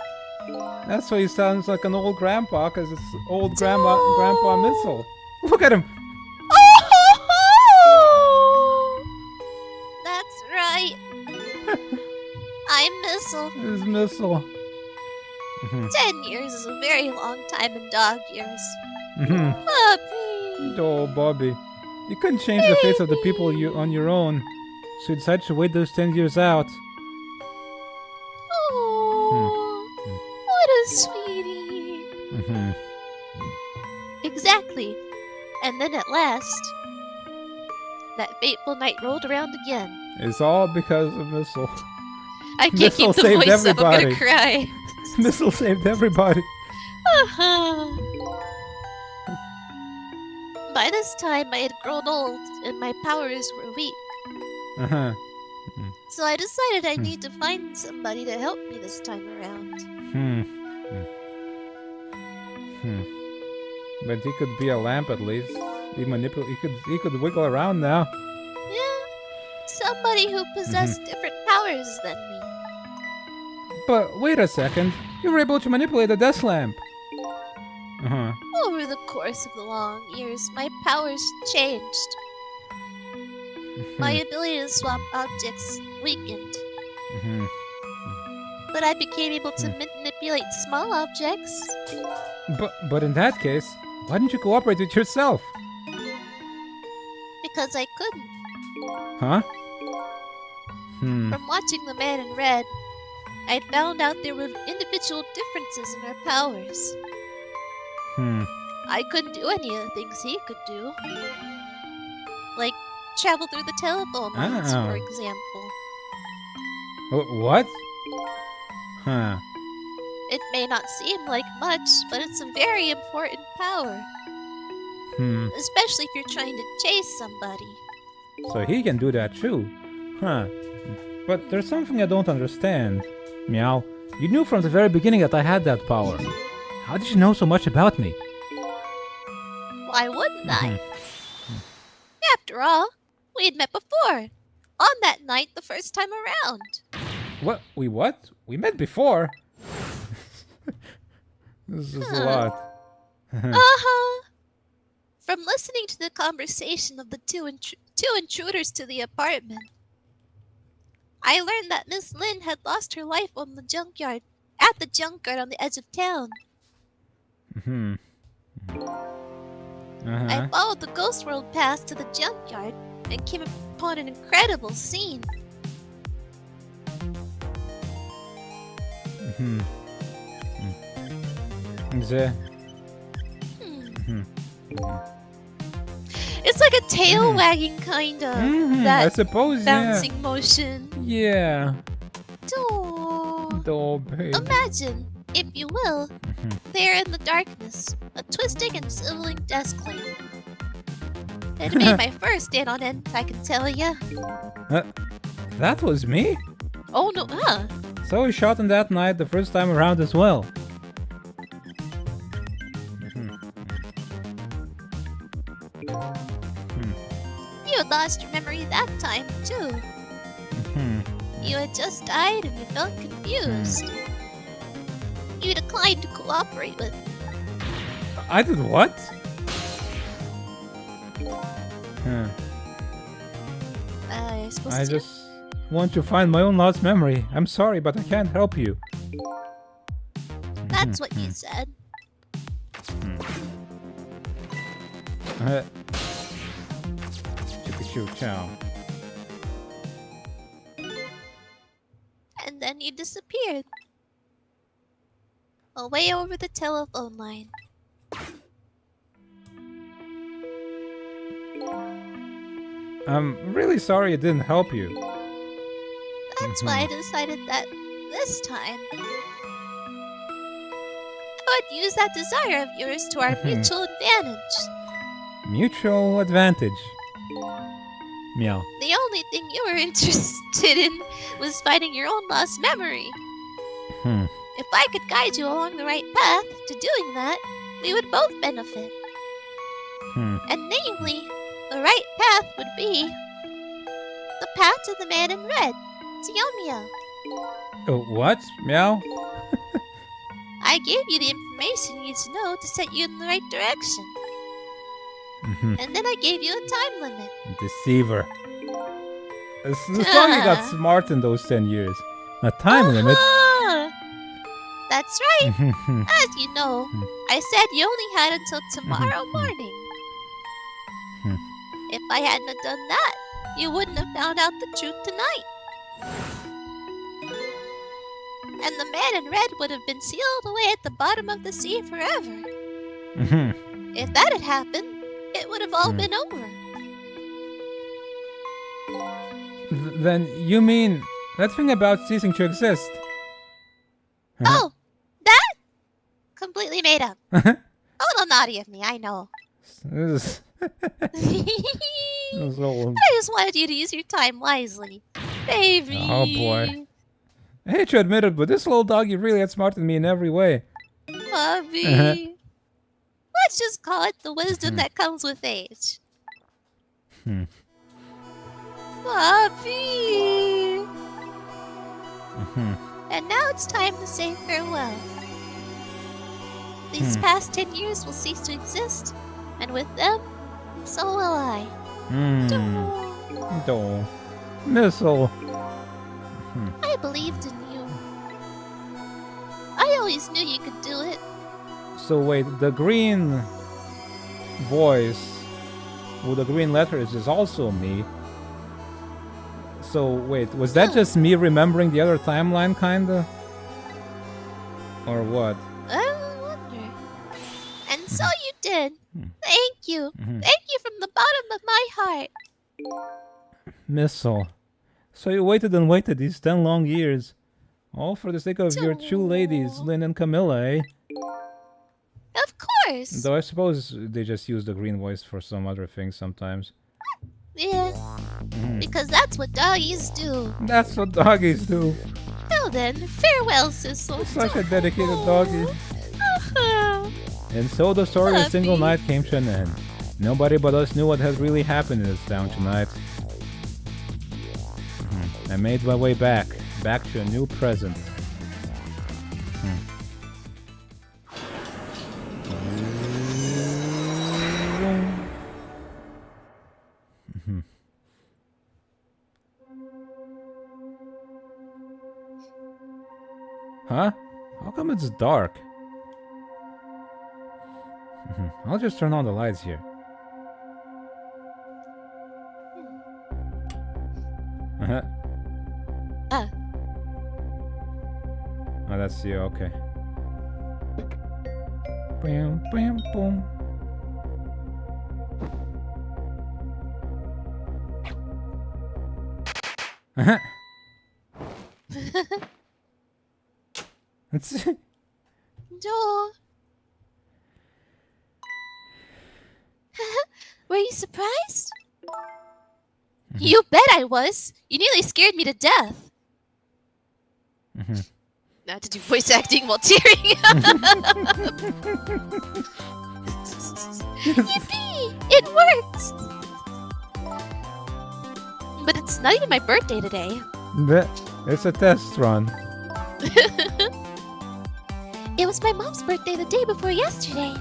That's why he sounds like an old grandpa, because it's old grandpa Missile. Look at him! Oh! That's right. I'm Missile. It's Missile. 10 years is a very long time in dog years. Puppy! Oh, Bobby. You couldn't change the face of the people on your own, so you decided to wait those 10 years out. Oh, what a sweetie. Exactly. And then at last, that fateful night rolled around again. It's all because of Missile. I can't Missile keep the saved voice up, I'm everybody. gonna cry. Missile saved everybody. By this time, I had grown old, and my powers were weak. So I decided I need to find somebody to help me this time around. But he could be a lamp at least. He could wiggle around now. Yeah, somebody who possessed different powers than me. But wait a second. You were able to manipulate the death lamp. Over the course of the long years, my powers changed. My ability to swap objects weakened. But I became able to manipulate small objects. But in that case, why didn't you cooperate with yourself? Because I couldn't. Huh? From watching the man in red, I'd found out there were individual differences in our powers. I couldn't do any of the things he could do. Like travel through the telephone lines, for example. What? Huh. It may not seem like much, but it's a very important power. Especially if you're trying to chase somebody. So he can do that too. Huh. But there's something I don't understand. Meow, you knew from the very beginning that I had that power. How did you know so much about me? Why wouldn't I? After all, we had met before. On that night the first time around. What? We met before? This is a lot. Uh-huh. From listening to the conversation of the two intruders to the apartment, I learned that Miss Lynn had lost her life on the junkyard, at the junkyard on the edge of town. Hmm. I followed the ghost world path to the junkyard and came upon an incredible scene. It's like a tail wagging kind of. I That suppose, bouncing motion. Yeah. Oh, Babe. imagine, if you will, there in the darkness, a twisting and swiveling desk lamp. It made my first stand on end, I can tell ya. That was me? Oh no, huh? So he shot him that night the first time around as well. You had lost your memory that time, too. You had just died and you felt confused. You declined to cooperate with me. I did what? I suppose I just want to find my own lost memory. I'm sorry, but I can't help you. that's what you said. Choo chow. And then you disappeared. Away over the telephone line. I'm really sorry it didn't help you. That's why I decided that this time I would use that desire of yours to our mutual advantage. Mutual advantage. Meow. The only thing you were interested in was finding your own lost memory. If I could guide you along the right path to doing that, we would both benefit. And namely, the right path would be the path to the man in red, Xiaomia. Oh, what? Meow? I gave you the information you need to know to set you in the right direction. And then I gave you a time limit. Deceiver. This doggy got smart in those 10 years. A time limit? That's right. As you know, I said you only had until tomorrow morning. If I hadn't have done that, you wouldn't have found out the truth tonight. And the man in red would have been sealed away at the bottom of the sea forever. If that had happened, it would have all been over. Then you mean that thing about ceasing to exist? Oh, that? Completely made up. A little naughty of me, I know. This is old. I just wanted you to use your time wisely. Baby. Oh boy. I hate to admit it, but this little doggy really outsmarted me in every way. Puppy. Let's just call it the wisdom that comes with age. Puppy. And now it's time to say farewell. These past 10 years will cease to exist, and with them, so will I. Do. Missile. I believed in you. I always knew you could do it. So wait, the green voice with the green letters is also me. So wait, was that just me remembering the other timeline, kinda? Or what? I wonder. And so you did. Thank you. Thank you from the bottom of my heart. Missile. So you waited and waited these 10 long years. All for the sake of your two ladies, Lynn and Camilla, eh? Of course. Though I suppose they just use the green voice for some other things sometimes. Yeah. Because that's what doggies do. That's what doggies do. Well then, farewell, Sissel. Such a dedicated doggy. And so the story of Single Night came to an end. Nobody but us knew what had really happened in this town tonight. I made my way back to a new present. Huh? How come it's dark? I'll just turn on the lights here. Uh-huh. Ah. Oh, that's you, okay. Bam, bam, boom. Uh-huh. That's No. Were you surprised? You bet I was. You nearly scared me to death. Not to do voice acting while tearing up. Yippee! It worked! But it's not even my birthday today. It's a test run. It was my mom's birthday the day before yesterday.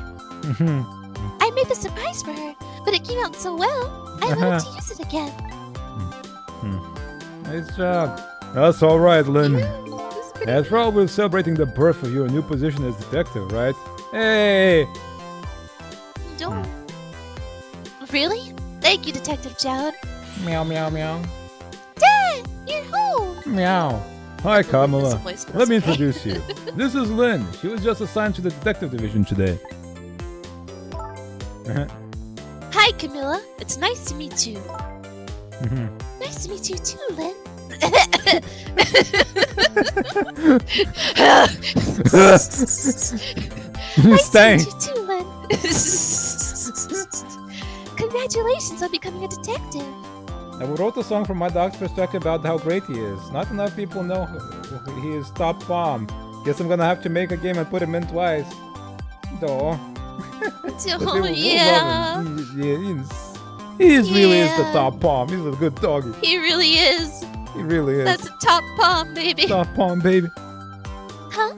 I made the surprise for her, but it came out so well, I wanted to use it again. Nice job. That's alright, Lynn. Yeah, it was pretty After all, we're celebrating the birth of your new position as detective, right? Hey! Don't. Really? Thank you, Detective Joan. Meow, meow, meow. Dad, you're home. Meow. Hi, Kamala. Voice, but Let me it's okay. introduce you. This is Lynn. She was just assigned to the detective division today. Hi, Camilla. It's nice to meet you. Nice to meet you too, Lynn. Nice Staying. to meet you too, Lynn. Congratulations on becoming a detective. I wrote a song from my dog's perspective about how great he is. Not enough people know he is top bomb. Guess I'm gonna have to make a game and put him in twice. Though. Oh, yeah. He really is the Yeah. top palm. He's a good doggy. He really is. He really is. That's a top palm, baby. Top palm, baby. Huh?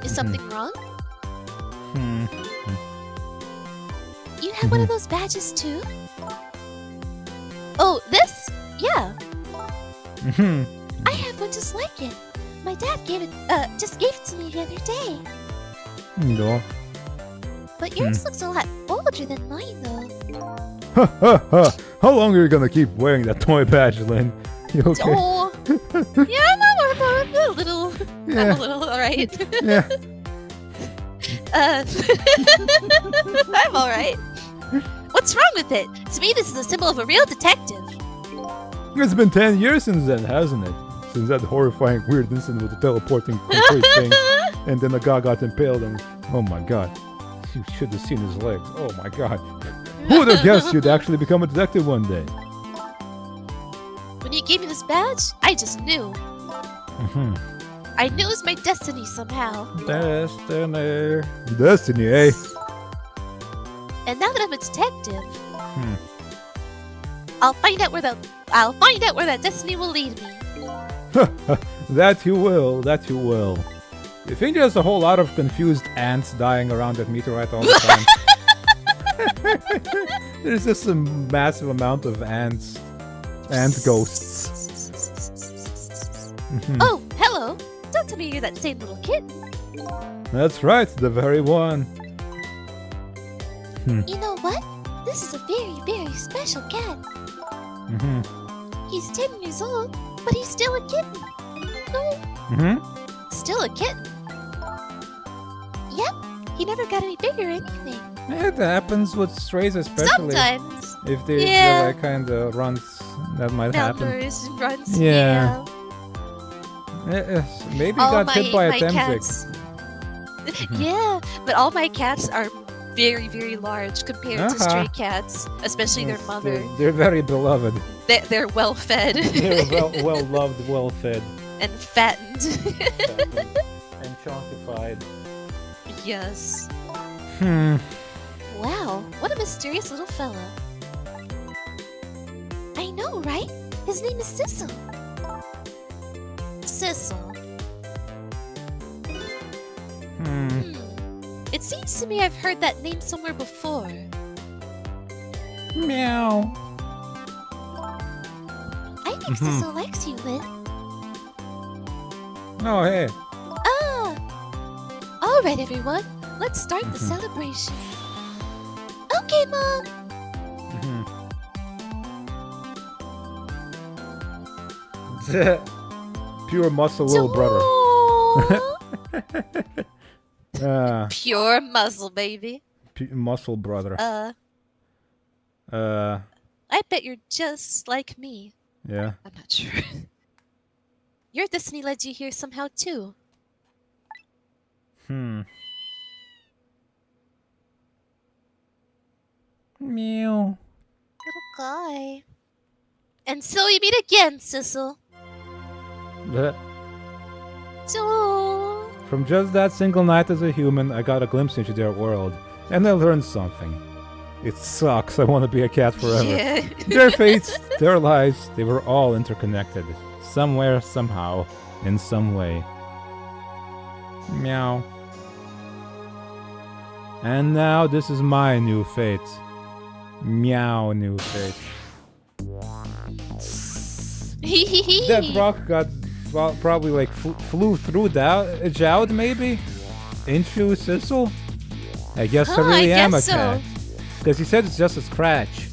Is something wrong? You have one of those badges too? Oh, this? Yeah. I have one just like it. My dad just gave it to me the other day. No. But yours looks a lot older than mine, though. Ha ha ha! How long are you gonna keep wearing that toy badge, Lynn? You okay? Oh, yeah, I'm a little, Yeah. I'm a little alright. Yeah. I'm alright. What's wrong with it? To me, this is a symbol of a real detective. It's been 10 years since then, hasn't it? Since that horrifying weird incident with the teleporting concrete thing, and then the guy got impaled and... Oh my god. You should have seen his legs. Oh my god. Who would have guessed you'd actually become a detective one day? When you gave me this badge, I just knew. I knew it was my destiny somehow. Destiny. Destiny, eh? And now that I'm a detective, I'll find out where that destiny will lead me. That you will, that you will. You think there's a whole lot of confused ants dying around that meteorite all the time? There's just a massive amount of ants. Ant ghosts. Oh, hello! Don't tell me you're that same little kitten. That's right, the very one. You know what? This is a very, very special cat. He's 10 years old, but he's still a kitten. No, still a kitten. Yep, he never got any bigger or anything. It happens with strays, especially Sometimes. if they're Yeah. like kind of runs. That might happen. Malnourished runs. Yeah. Maybe All got hit by a my Temzik. cats. Yeah, but all my cats are very, very large compared to stray cats, especially their Yes, mother. They're very beloved. They're well fed They're well loved, well fed, and fattened. and chunkified. Yes. Wow, what a mysterious little fella. I know, right? His name is Sissel. Sissel. It seems to me I've heard that name somewhere before. Meow. I think Sissel likes you, Lynn. Oh, hey. Ah! Alright, everyone. Let's start the celebration. Okay, Mom. Pure muscle little brother. Pure muscle, baby. Muscle brother. I bet you're just like me. Yeah. I'm not sure. Your destiny led you here somehow, too. Meow. Little guy. And so we meet again, Sissel. So... From just that single night as a human, I got a glimpse into their world, and I learned something. It sucks. I want to be a cat forever. Yeah. Their fates, their lives, they were all interconnected. Somewhere, somehow, in some way. Meow. And now this is my new fate. Meow, new fate. That rock got probably like flew through Jowd, maybe? Into Sissel? I guess I really am a cat. Because he said it's just a scratch.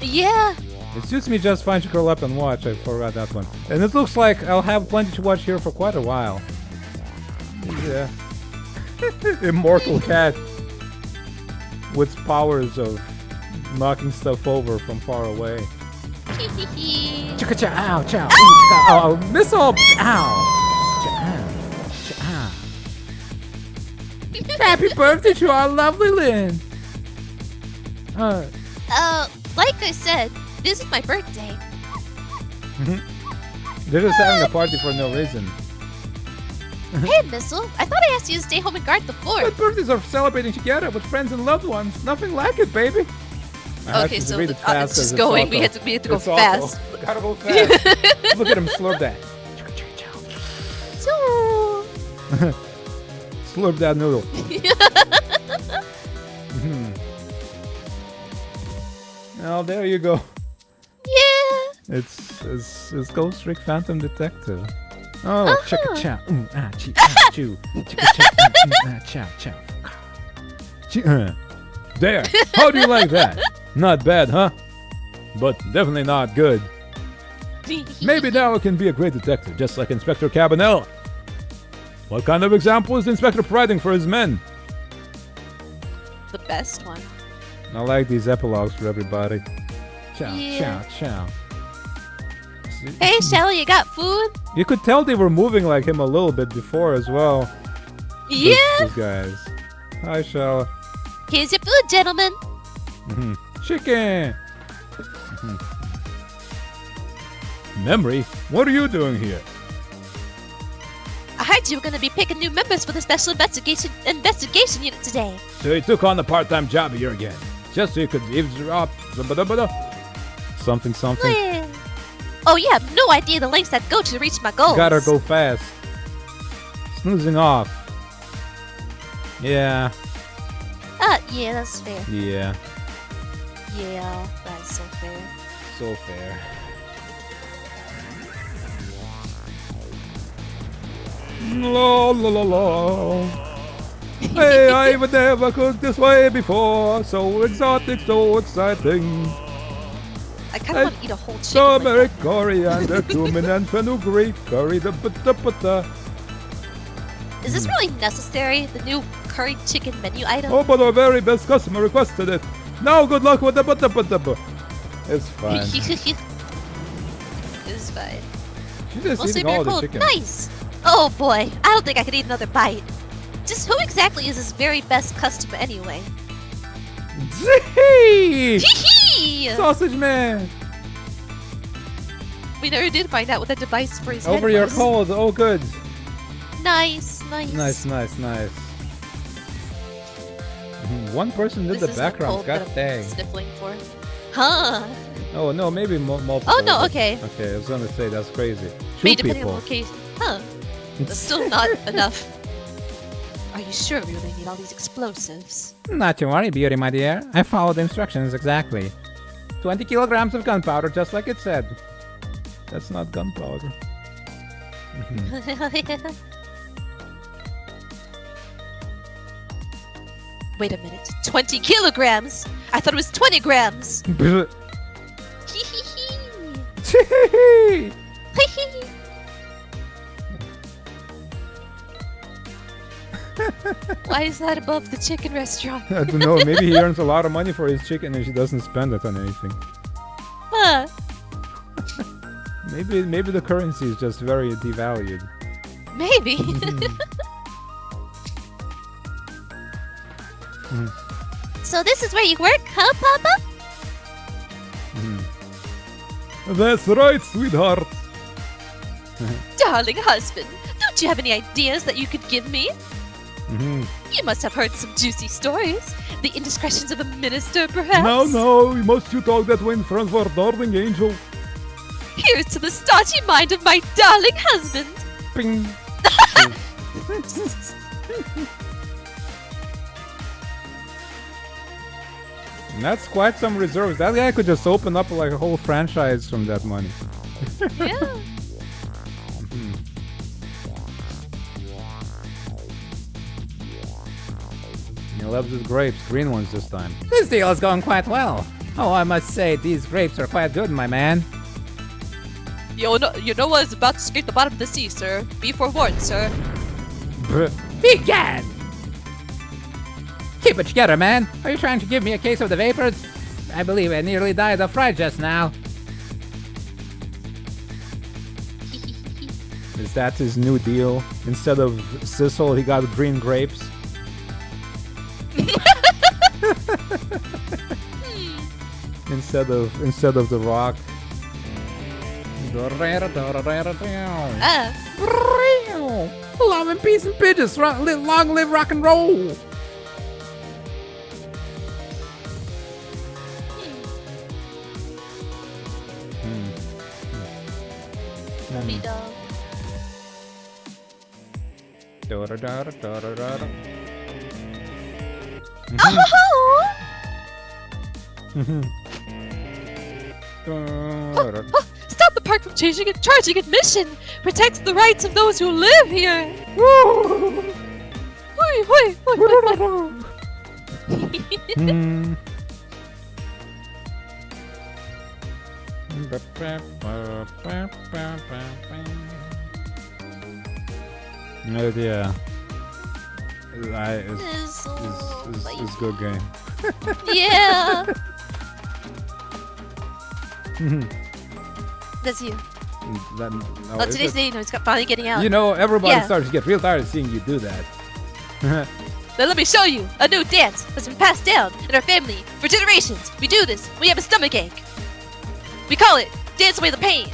Yeah. It suits me just fine to curl up and watch. I forgot that one. And it looks like I'll have plenty to watch here for quite a while. Yeah. Immortal cat. With powers of knocking stuff over from far away. Chicka cha ow chow. Oh, missile! Ow! Cha Happy birthday to our lovely Lynn! Like I said, this is my birthday. They're just having a party for no reason. Hey, Missile, I thought I asked you to stay home and guard the fort. But birthdays are celebrating together with friends and loved ones. Nothing like it, baby. Okay, so it's just going. We have to go it's fast. Awful. Gotta go fast. Look at him slurp that. Slurp that noodle. Oh, there you go. Yeah. It's Ghost Trick Phantom Detective. Oh, chicka chow, chee, chew, chicka chow, chow, chow. There. How do you like that? Not bad, huh? But definitely not good. Maybe now I can be a great detective, just like Inspector Cabanel. What kind of example is the Inspector providing for his men? The best one. I like these epilogues for everybody. Chow, Yeah. chow, chow. Hey, Shelly, you got food? You could tell they were moving like him a little bit before as well. Yeah. These guys. Hi, Shell. Here's your food, gentlemen. Chicken! Memory, what are you doing here? I heard you were going to be picking new members for the special investigation unit today. So you took on a part-time job here again, just so you could eavesdrop. Something. Yeah. Oh, you have no idea the lengths I'd go to reach my goals. Gotta go fast. Snoozing off. Yeah. Yeah, that's fair. Yeah. Yeah, that's so fair. So fair. La la la la. Hey, I've never cooked this way before. So exotic, so exciting. I kind of want to eat a whole chicken. Turmeric, coriander, cumin, and fenugreek curry. Is this really necessary? The new curried chicken menu item? Oh, but our very best customer requested it. Now, good luck with the It's fine. It's fine. She's just Mostly eating all the cold. chicken. Nice. Oh boy, I don't think I could eat another bite. Just who exactly is this very best customer anyway? Zee! Hee Sausage man! We never did find out what the device for his Over head your was. cold. Oh, good. Nice. Nice. One person did This the is background. cold God that I'm dang. sniffling for. Huh. Oh no, maybe multiple. Oh no, okay. Okay, I was gonna say that's crazy. Maybe Two depending on people. the location. Huh. That's still not enough. Are you sure we really need all these explosives? Not to worry, Beauty, my dear. I followed the instructions exactly. 20 kilograms of gunpowder, just like it said. That's not gunpowder. Wait a minute. 20 kilograms? I thought it was 20 grams. Why is that above the chicken restaurant? I don't know. Maybe he earns a lot of money for his chicken and she doesn't spend it on anything. Huh. Maybe the currency is just very devalued. Maybe. So this is where you work, huh, Papa? That's right, sweetheart. Darling husband, don't you have any ideas that you could give me? You must have heard some juicy stories. The indiscretions of a minister, perhaps? No, must you talk that way in front of our darling angel? Here's to the stodgy mind of my darling husband. Bing. And that's quite some reserves. That guy could just open up like a whole franchise from that money. Yeah. He loves his grapes, green ones this time. This deal is going quite well. Oh, I must say, these grapes are quite good, my man. You know what is about to scrape the bottom of the sea, sir. Be forewarned, sir. Begad! Keep it together, man. Are you trying to give me a case of the vapors? I believe I nearly died of fright just now. Is that his new deal? Instead of Sissel, he got green grapes? Instead of the rock. Love and peace and pigeons. Long live rock and roll. Puppy dog. Stop the park from charging admission! Protects the rights of those who live here! Hoi. No idea. It's It's good game. Yeah! That's you. Today's the day, he's finally getting out. You know, everybody Yeah. starts to get real tired of seeing you do that. Then let me show you a new dance that's been passed down in our family for generations. We do this when we have a stomach ache. We call it Dance Away the Pain.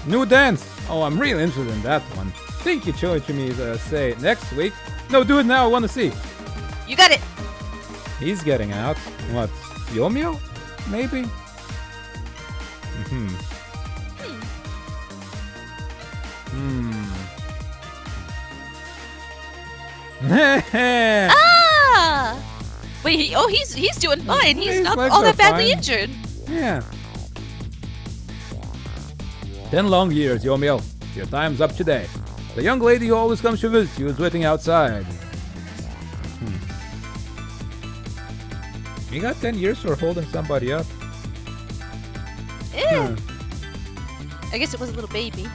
New dance. Oh, I'm really interested in that one. Think you show it to me, say, next week? No, do it now. I want to see. You got it. He's getting out. What? Yomio? Maybe? Ah! Wait, he's doing fine. He's His not legs all are that badly fine. injured. Yeah. 10 long years, Yomio. Your time's up today. The young lady who always comes to visit you is waiting outside. You got 10 years for holding somebody up. Eh. I guess it was a little baby.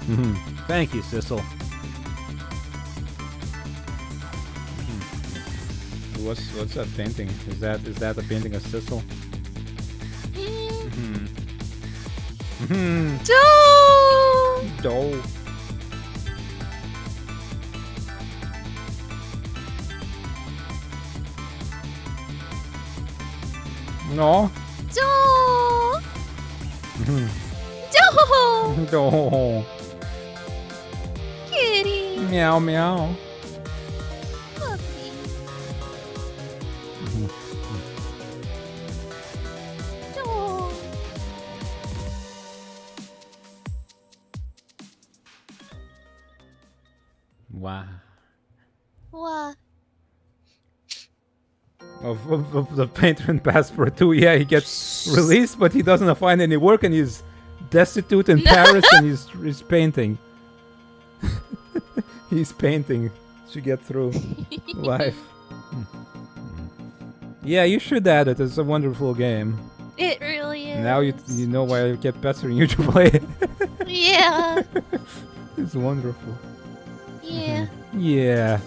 Thank you, Sissel. What's that painting? Is that a painting of Sissel? Don't! Doe. No. Don't! Don't! Doe. Kitty! Meow meow. Puppy! Don't! Wow. What? Of the painter in Passport 2, yeah, he gets released, but he doesn't find any work, and he's destitute in Paris, and he's painting. He's painting to get through life. Yeah, you should add it. It's a wonderful game. It really is. Now you know why I kept pestering you to play it. Yeah. It's wonderful. Yeah. Yeah.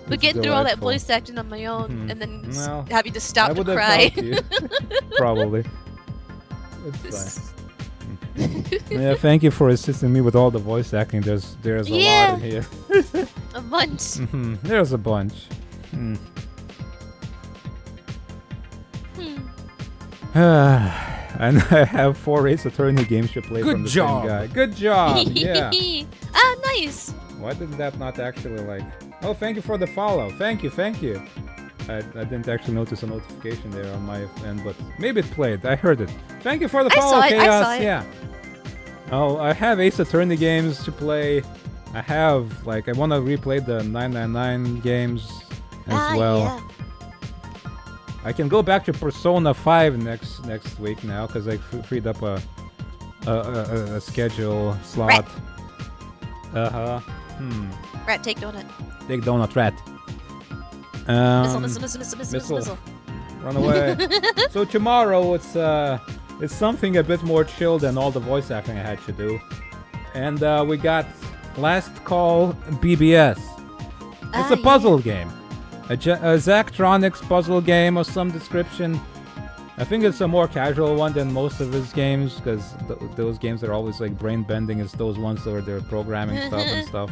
But It's getting through all that delightful. voice acting on my own Mhm. and then Well, having to I stop to would have cry. helped you. Probably. It's fine. Yeah, thank you for assisting me with all the voice acting. There's a Yeah. lot in here. A bunch. There's a bunch. Hmm. And I have 4 Ace Attorney games to play Good from the job. same guy. Good job. Yeah. Ah, nice. Why did that not actually like? Oh, thank you for the follow. Thank you. I didn't actually notice a notification there on my end, but maybe it played. I heard it. Thank you for the I follow, saw it, I Chaos. saw it. Yeah. Oh, I have Ace Attorney games to play. I have I want to replay the 999 games as well. Yeah. I can go back to Persona 5 next week now because I freed up a schedule slot. Rat, take donut. Take donut, rat. Missile. Run away. So tomorrow it's something a bit more chill than all the voice acting I had to do, and we got Last Call BBS. It's a puzzle game. A Zachtronics puzzle game of some description. I think it's a more casual one than most of his games, because those games are always like brain bending. It's those ones where they're programming stuff and stuff.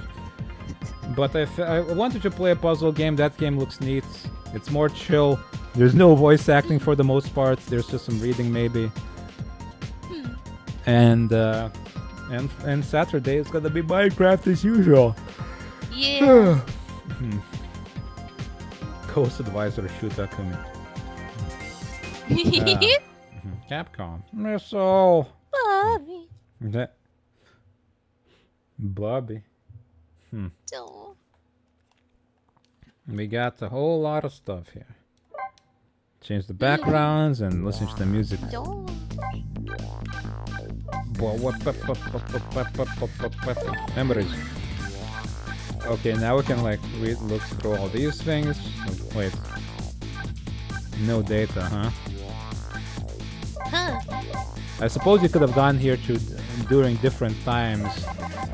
But I wanted to play a puzzle game. That game looks neat. It's more chill. There's no voice acting for the most part. There's just some reading maybe. And Saturday is gonna be Minecraft as usual. Yeah. Ghost Advisor shoot Akumi. Capcom. Missile. Bobby. That. Bobby. Don't. We got a whole lot of stuff here. Change the backgrounds and listen to the music. Don't. Memories. Okay, now we can like look through all these things. Oh, wait. No data, huh? I suppose you could have gone here to during different times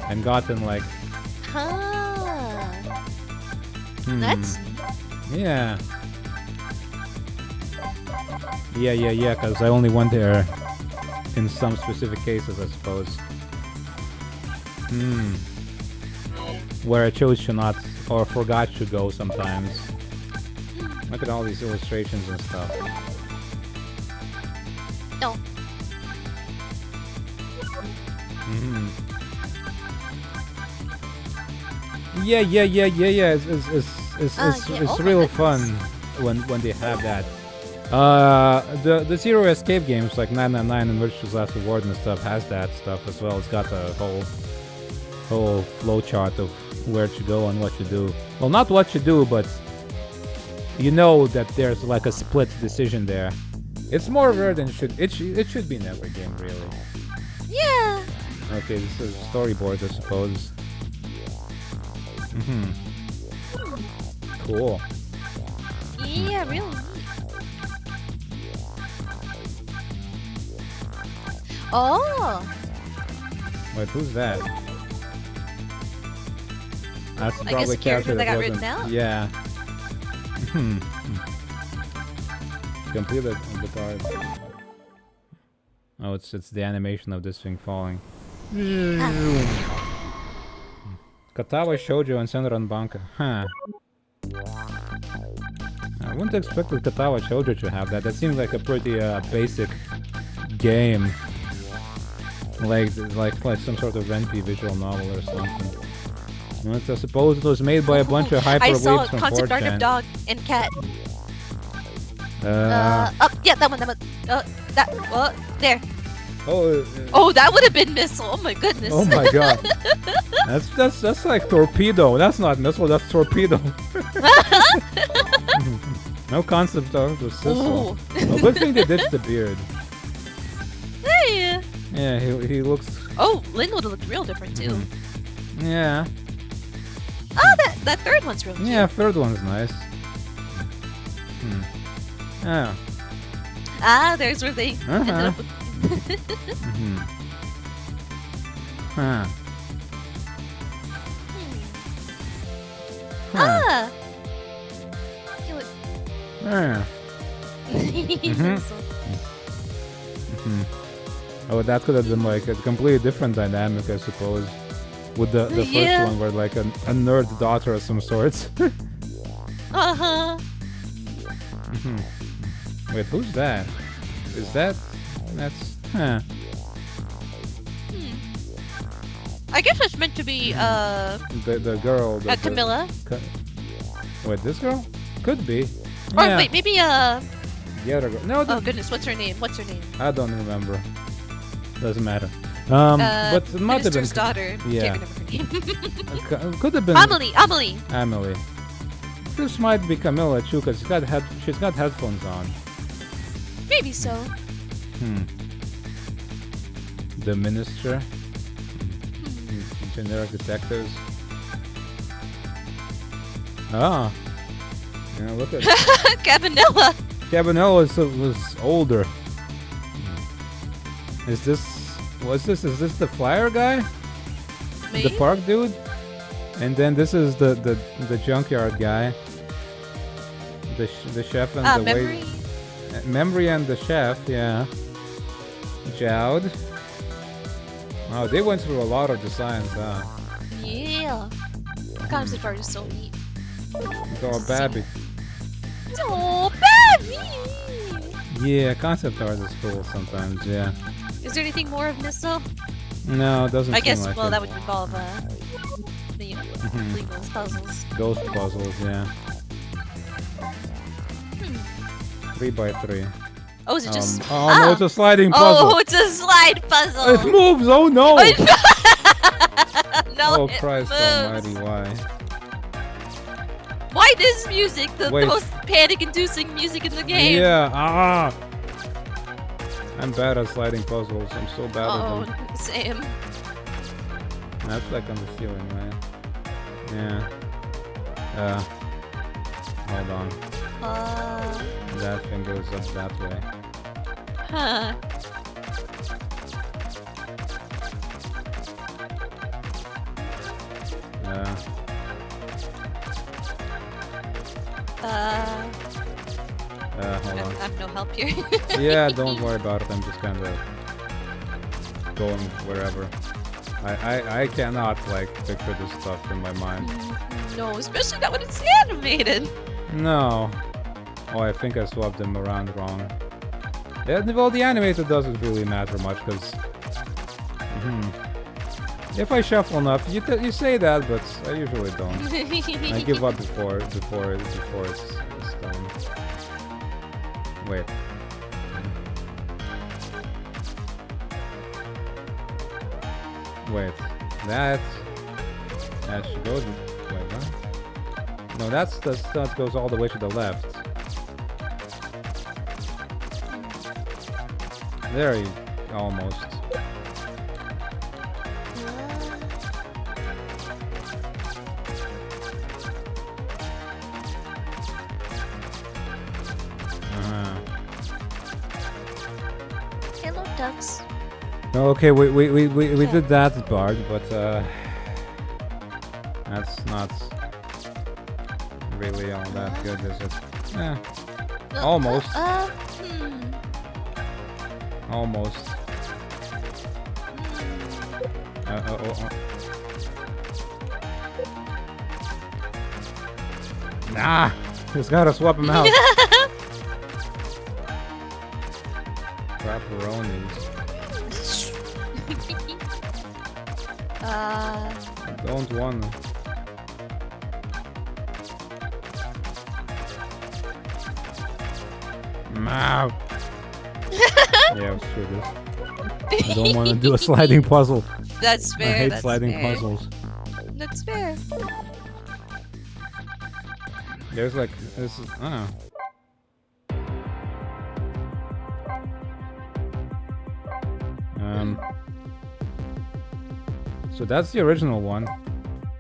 and gotten like. That's. Yeah. Yeah, because I only went there in some specific cases, I suppose. Where I chose to not, or forgot to go sometimes. Look at all these illustrations and stuff. No. Yeah. It's real fun when they have that. The Zero Escape games like 999 and Virtuous Last Reward and stuff has that stuff as well. It's got the whole flowchart of where to go and what to do. Well, not what to do, but you know that there's like a split decision there. It's more rare than it should be in every game, really. Yeah. Okay, this is storyboard, I suppose. Cool. Yeah, really. Oh. Wait, who's that? That's I guess probably a character that got wasn't- written out? Yeah. Completed the card. Oh, it's the animation of this thing falling. Katawa Shoujo and Senran Banka. Huh. I wouldn't expect the Katawa Shoujo to have that. That seems like a pretty basic game. Like some sort of Renpi visual novel or something. I suppose it was made by a bunch of hyper I saw weebs from concept art 4chan. of dog and cat. Yeah, that one. There. Oh, that would have been Missile. Oh my goodness. Oh my god. That's like Torpedo. That's not Missile, that's Torpedo. No concept art of Sissel. Ooh. Oh, good thing they ditched the beard. Hey. Yeah, he looks. Oh, Lingo looked real different too. Yeah. Oh, that third one's real cute. Yeah, third one's nice. Yeah. Ah, there's where they ended Uh-huh. up with. Huh. Huh. Ah! Kill it. Yeah. Oh, that could have been like a completely different dynamic, I suppose. With the first Yeah. one, where like a nerd daughter of some sorts. Uh-huh. Wait, who's that? Is that's huh? I guess it's meant to be, The girl. Camilla. Wait, this girl? Could be. Or Yeah. wait, maybe, The other girl. No, oh goodness, what's her name? What's her name? I don't remember. Doesn't matter. But it might have been. Minister's daughter. Yeah. Can't remember her name. Could have been. Amelie! Emily. This might be Camilla too, because she's got headphones on. Maybe so. The minister. Generic detectives. Ah. Yeah, look at Cabanella! Cabanella was older. Is this the flyer guy? Maybe? The park dude? And then this is the junkyard guy. The chef and the Memory? Memory and the chef, yeah. Jowd. Wow, they went through a lot of designs, huh? Yeah. Concept art is so neat. Oh, Babby. Oh, baby! Yeah, concept art is cool sometimes, yeah. Is there anything more of Missile? No, it doesn't I seem guess, like well, it. that would involve, you know, Legos, puzzles. Ghost puzzles, yeah. 3x3. Oh, is it just... Oh no, it's a sliding puzzle. Oh, it's a slide puzzle! It moves, oh no! No, Oh it Christ moves. almighty, why? Why this music? The Wait. most panic-inducing music in the game. Yeah, I'm bad at sliding puzzles. I'm so bad Oh, at them. same. That's like on the ceiling, right? Yeah. Hold on. That thing goes up that way. Huh. Hold on. I have no help here. Yeah, don't worry about it. I'm just kind of going wherever. I cannot like picture this stuff in my mind. No, especially not when it's animated. No. Oh, I think I swapped them around wrong. Yeah, well, the animator doesn't really matter much because if I shuffle enough, you say that, but I usually don't. I give up before it's done. Wait. Wait. That should go. Wait, what? No, that goes all the way to the left. There you almost. Hello, ducks. Okay, we did that part, but that's not really all that good, is it? Yeah. Almost. Almost. Nah! Just gotta swap him out. Crapperonis. I don't wanna. Wow. Yeah, screw this. I don't want to do a sliding puzzle. That's fair. I hate that's sliding fair. puzzles. That's fair. There's like this is So that's the original one,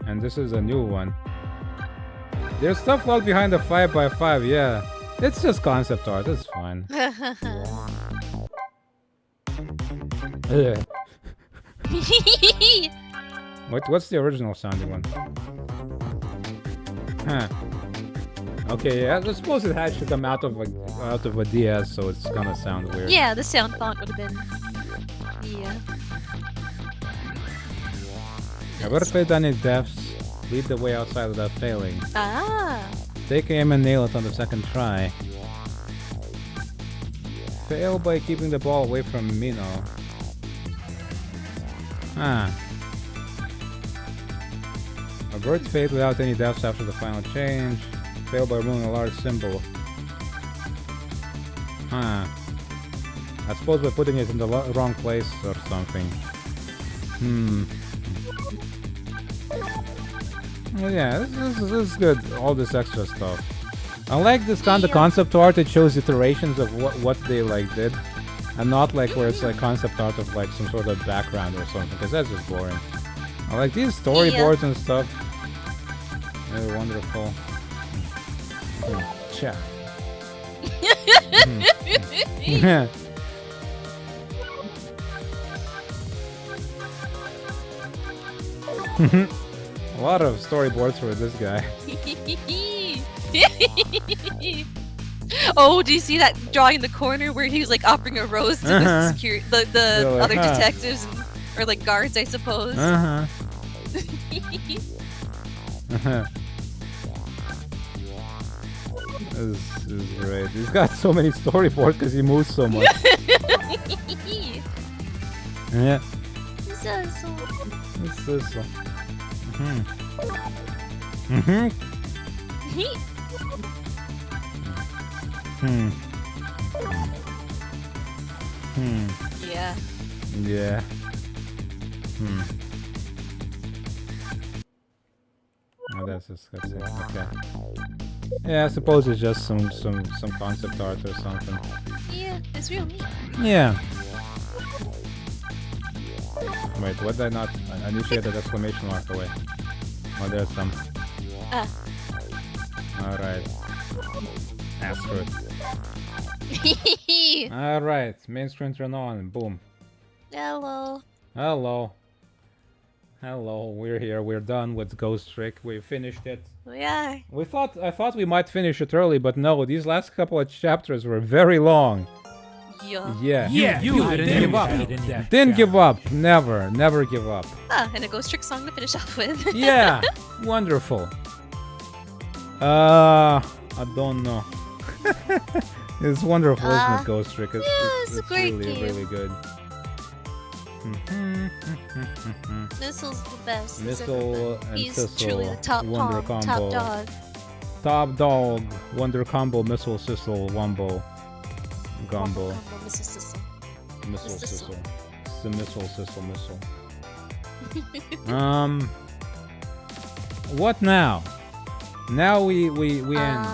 and this is a new one. There's stuff locked behind the 5x5, yeah. It's just concept art, it's fine. Ugh. What's the original sounding one? Huh. Okay, yeah, I suppose it had to come out of a DS, so it's gonna sound weird. Yeah, the sound font would have been. Yeah. Ever played any deaths? Lead the way outside without failing. Ah. Take aim and nail it on the second try. Fail by keeping the ball away from Mino. Huh. Avert fate without any deaths after the final change. Fail by removing a large symbol. Huh. I suppose by putting it in the wrong place or something. Well, yeah, this is good. All this extra stuff. I like this kind of concept art. It shows iterations of what they like did, and not like where it's like concept art of like some sort of background or something, because that's just boring. I like these storyboards and stuff. They're wonderful. Cha. Yeah. A lot of storyboards for this guy. Oh, do you see that drawing in the corner where he was like offering a rose to the Really, other detectives or like guards, I suppose? This is great. He's got so many storyboards because he moves so much. Yeah. This is so. Yeah. Yeah. Oh, that's disgusting. Okay. Yeah, I suppose it's just some concept art or something. Yeah, it's real neat. Yeah. Wait, what did I not? I initiated exclamation mark away. Oh, there's some. Alright. Ask for it. Alright, main screen turn on. Boom. Hello. Hello. Hello, we're here. We're done with Ghost Trick. We finished it. We are. I thought we might finish it early, but no, these last couple of chapters were very long. Yeah. Yeah. You didn't give up. Didn't give up. Never give up. And a Ghost Trick song to finish off with. Yeah. Wonderful. I don't know. It's wonderful, isn't it, Ghost Trick? It's a great really, game. really good. Missile's the best. Missile and He's Sissel, truly the top Wonder palm, Combo. top dog. Top dog, Wonder Combo, Missile, Sissel, Wumbo, Gumbo, Combo, Missile Sissel. Missile, Sissel. Sissel. It's the Missile, Sissel, Missile. What now? Now we end.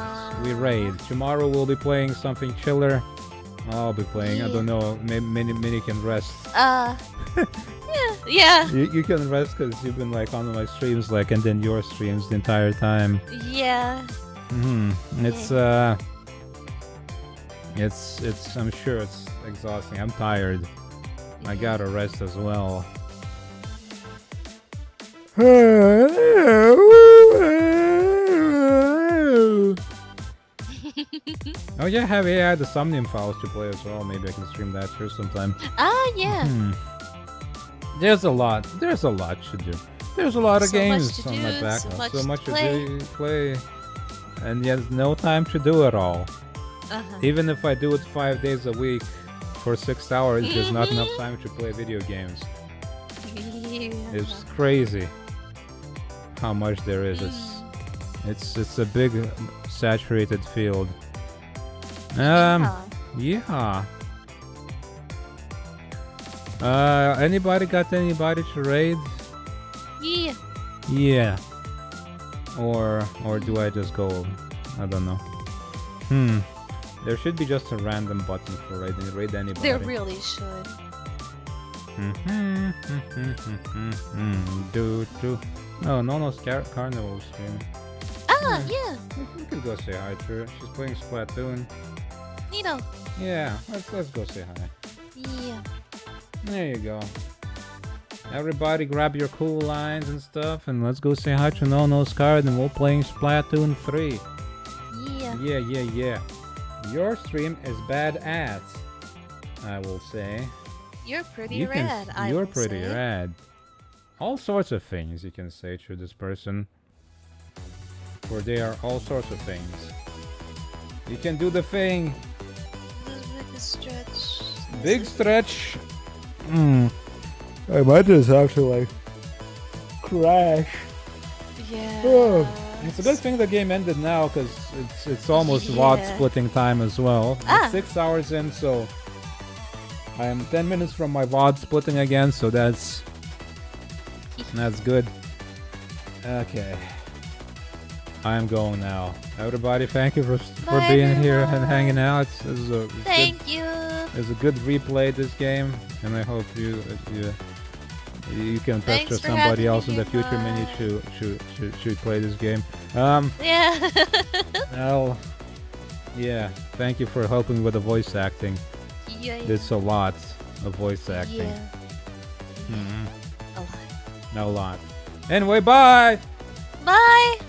We raid. Tomorrow we'll be playing something chiller. I'll be playing. I don't know. Maybe Mini can rest. Yeah. You can rest because you've been like on my streams, like, and then your streams the entire time. Yeah. It's. I'm sure it's exhausting. I'm tired. I gotta rest as well. Oh yeah, have AI the Somnium files to play as well. Maybe I can stream that here sometime. Yeah. There's a lot to do. There's a lot of So much games to on do, my backlog. so much to play. And yet no time to do it all. Even if I do it 5 days a week for 6 hours, there's not enough time to play video games. It's crazy how much there is. It's a big saturated field. Yeah. Anybody got anybody to raid? Yeah. Yeah. Or do I just go? I don't know. There should be just a random button for raid anybody. There really should. Do. Oh, Nono's Carnival stream. Yeah. We can go say hi to her. She's playing Splatoon. Nino. Yeah, let's go say hi. Yeah. There you go. Everybody grab your cool lines and stuff, and let's go say hi to No Scarred, and we're playing Splatoon 3. Yeah. Yeah. Your stream is badass, I will say. You're pretty rad, You're pretty rad. All sorts of things you can say to this person. For they are all sorts of things. You can do the thing. Big stretch. Big stretch. I might just have to like crash. Yeah. It's a good thing the game ended now, because it's almost VOD splitting time as well. It's 6 hours in, so I am 10 minutes from my VOD splitting again, so that's good. Okay. I'm going now. Everybody, thank you for being here and hanging out. Thank you. It's a good replay, this game, and I hope you can pester somebody else in the future. Many should play this game. Yeah. Well, yeah. Thank you for helping with the voice acting. Yeah. It's a lot of voice acting. Yeah. A lot. Anyway, bye. Bye.